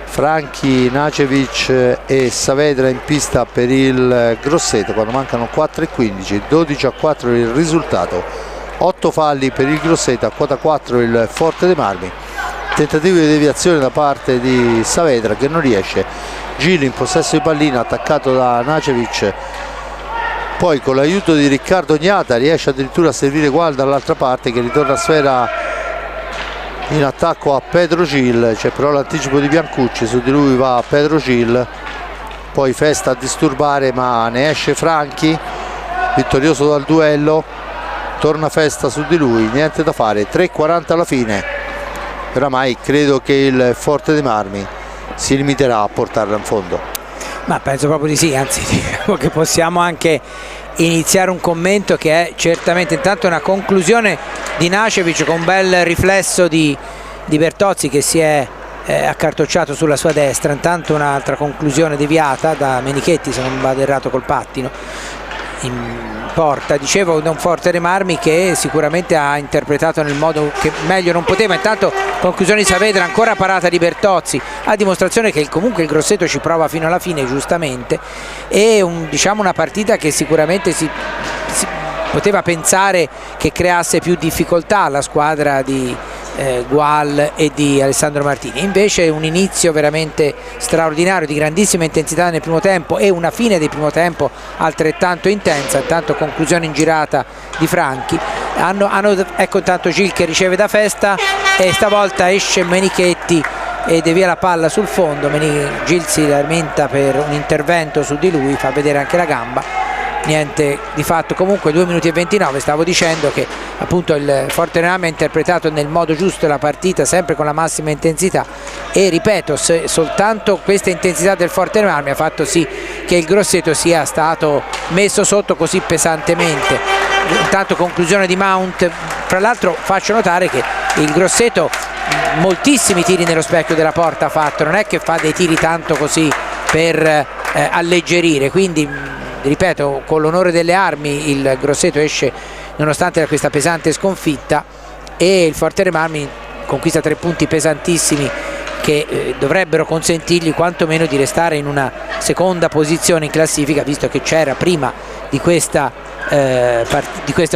Franchi, Nacevic e Saavedra in pista per il Grosseto quando mancano 4:15, 12-4 il risultato, 8 falli per il Grosseto, a quota 4 il Forte dei Marmi. Tentativo di deviazione da parte di Saavedra che non riesce. Gil in possesso di pallina, attaccato da Nacevic, poi con l'aiuto di Riccardo Gnata riesce addirittura a servire Gual dall'altra parte, che ritorna a sfera in attacco a Pedro Gil. C'è però l'anticipo di Biancucci, su di lui va Pedro Gil, poi Festa a disturbare ma ne esce Franchi vittorioso dal duello, torna Festa su di lui, niente da fare. 3:40 alla fine, oramai credo che il Forte dei Marmi si limiterà a portarla in fondo. Ma penso proprio di sì, anzi diciamo che possiamo anche iniziare un commento che è certamente intanto una conclusione di Nacevic con un bel riflesso di Bertozzi che si è accartocciato sulla sua destra, intanto un'altra conclusione deviata da Menichetti, se non vado errato, col pattino in porta. Dicevo, un Forte dei Marmi che sicuramente ha interpretato nel modo che meglio non poteva. Intanto conclusione di Saavedra, ancora parata di Bertozzi, a dimostrazione che comunque il Grosseto ci prova fino alla fine, giustamente, e diciamo una partita che sicuramente si poteva pensare che creasse più difficoltà alla squadra di Gual e di Alessandro Martini. Invece un inizio veramente straordinario, di grandissima intensità nel primo tempo e una fine del primo tempo altrettanto intensa. Intanto conclusione in girata di Franchi, ecco intanto Gil che riceve da Festa e stavolta esce Menichetti e devia la palla sul fondo. Gil si lamenta per un intervento su di lui, fa vedere anche la gamba, niente di fatto. Comunque 2 minuti e 29, stavo dicendo che appunto il Forte dei Marmi ha interpretato nel modo giusto la partita, sempre con la massima intensità, e ripeto, soltanto questa intensità del Forte dei Marmi ha fatto sì che il Grosseto sia stato messo sotto così pesantemente. Intanto conclusione di Mount. Fra l'altro faccio notare che il Grosseto moltissimi tiri nello specchio della porta ha fatto, non è che fa dei tiri tanto così per alleggerire, quindi ripeto, con l'onore delle armi il Grosseto esce nonostante questa pesante sconfitta e il Forte dei Marmi conquista 3 punti pesantissimi che dovrebbero consentirgli quantomeno di restare in una seconda posizione in classifica, visto che c'era prima di questa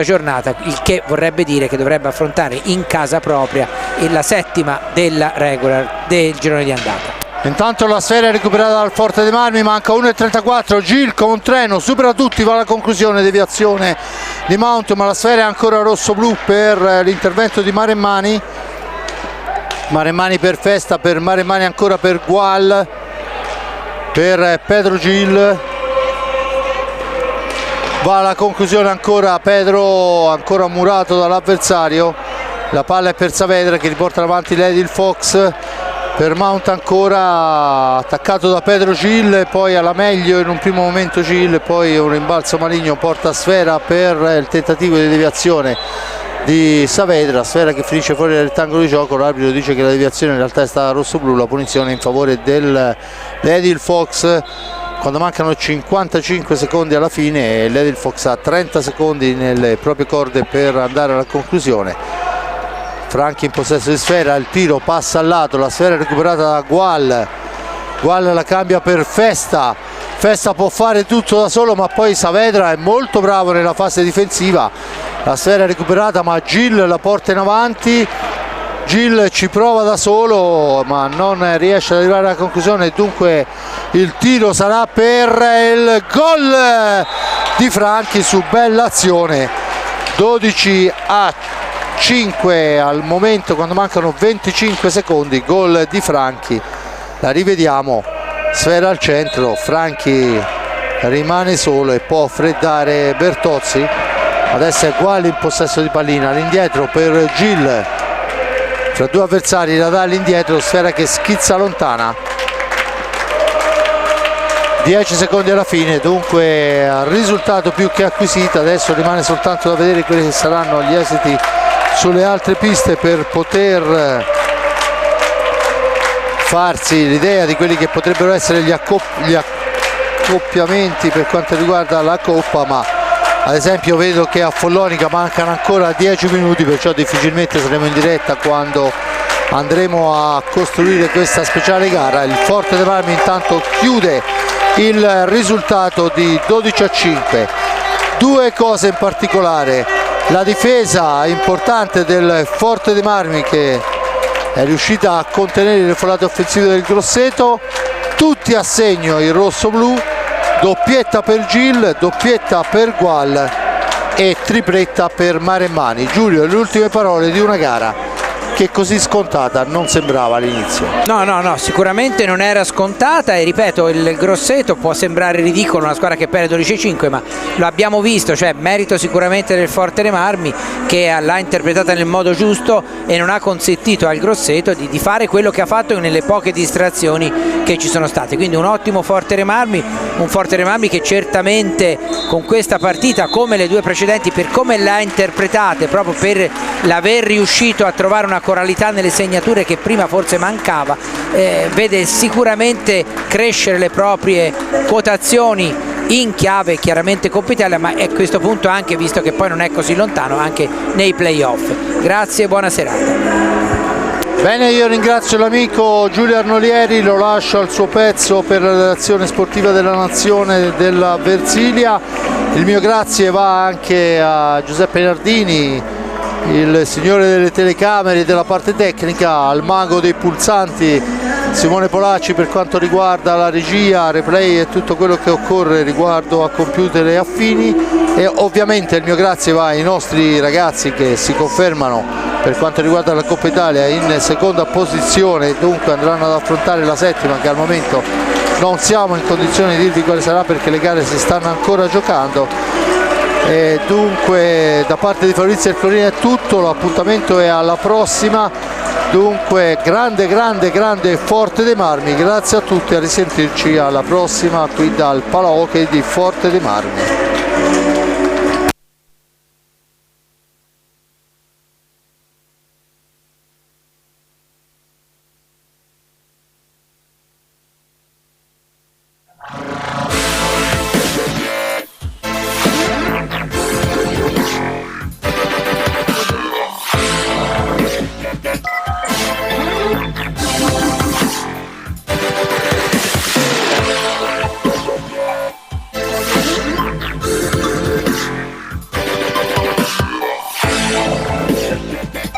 giornata, il che vorrebbe dire che dovrebbe affrontare in casa propria la 7ª della regular del girone di andata. Intanto la sfera è recuperata dal Forte dei Marmi, manca 1,34, Gil con un treno, supera tutti, va alla conclusione, deviazione di Mount, ma la sfera è ancora rosso-blu per l'intervento di Maremmani. Maremmani per Festa, per Maremmani ancora per Gual, per Pedro Gil, va alla conclusione ancora Pedro, ancora murato dall'avversario, la palla è per Saavedra che riporta avanti l'Edil Fox, per Mount ancora attaccato da Pedro Gil, poi alla meglio in un primo momento Gil, poi un rimbalzo maligno porta sfera per il tentativo di deviazione di Saavedra, sfera che finisce fuori dal rettangolo di gioco, l'arbitro dice che la deviazione in realtà è stata rosso-blu, la punizione in favore dell'Edil Fox quando mancano 55 secondi alla fine e l'Edil Fox ha 30 secondi nelle proprie corde per andare alla conclusione. Franchi in possesso di sfera, il tiro passa al lato, la sfera è recuperata da Gual, Gual la cambia per Festa, Festa può fare tutto da solo ma poi Saavedra è molto bravo nella fase difensiva, la sfera è recuperata ma Gil la porta in avanti, Gil ci prova da solo ma non riesce ad arrivare alla conclusione, dunque il tiro sarà per il gol di Franchi su bella azione, 12-5 al momento quando mancano 25 secondi, gol di Franchi, la rivediamo, sfera al centro, Franchi rimane solo e può freddare Bertozzi, adesso è Gual in possesso di pallina, all'indietro per Gil, fra due avversari la dà all'indietro, sfera che schizza lontana, 10 secondi alla fine, dunque risultato più che acquisito, adesso rimane soltanto da vedere quelli che saranno gli esiti sulle altre piste per poter farsi l'idea di quelli che potrebbero essere gli accoppiamenti per quanto riguarda la Coppa, ma ad esempio vedo che a Follonica mancano ancora 10 minuti, perciò difficilmente saremo in diretta quando andremo a costruire questa speciale gara. Il Forte dei Marmi intanto chiude il risultato di 12-5. Due cose in particolare: la difesa importante del Forte dei Marmi che è riuscita a contenere le folate offensive del Grosseto, tutti a segno il rosso-blu, doppietta per Gil, doppietta per Gual e tripletta per Maremmani. Giulio, le ultime parole di una gara che così scontata non sembrava all'inizio. No, sicuramente non era scontata e ripeto, il Grosseto può sembrare ridicolo, una squadra che perde 12-5, ma lo abbiamo visto, cioè merito sicuramente del Forte dei Marmi che l'ha interpretata nel modo giusto e non ha consentito al Grosseto di fare quello che ha fatto nelle poche distrazioni che ci sono state, quindi un ottimo Forte dei Marmi, un Forte dei Marmi che certamente con questa partita, come le due precedenti, per come l'ha interpretate, proprio per l'aver riuscito a trovare una coralità nelle segnature che prima forse mancava, vede sicuramente crescere le proprie quotazioni in chiave chiaramente Coppa Italia, ma a questo punto anche, visto che poi non è così lontano, anche nei playoff. Grazie e buona serata. Bene, io ringrazio l'amico Giulio Arnolieri, lo lascio al suo pezzo per la redazione sportiva della Nazione della Versilia. Il mio grazie va anche a Giuseppe Nardini, il signore delle telecamere e della parte tecnica, al mago dei pulsanti Simone Polacci per quanto riguarda la regia, replay e tutto quello che occorre riguardo a computer e affini, e ovviamente il mio grazie va ai nostri ragazzi che si confermano per quanto riguarda la Coppa Italia in seconda posizione, dunque andranno ad affrontare la settima che al momento non siamo in condizione di dirvi quale sarà perché le gare si stanno ancora giocando. E dunque da parte di Fabrizio Ercolini è tutto, l'appuntamento è alla prossima, dunque grande Forte dei Marmi, grazie a tutti, a risentirci alla prossima qui dal Palahockey di Forte dei Marmi. Roma.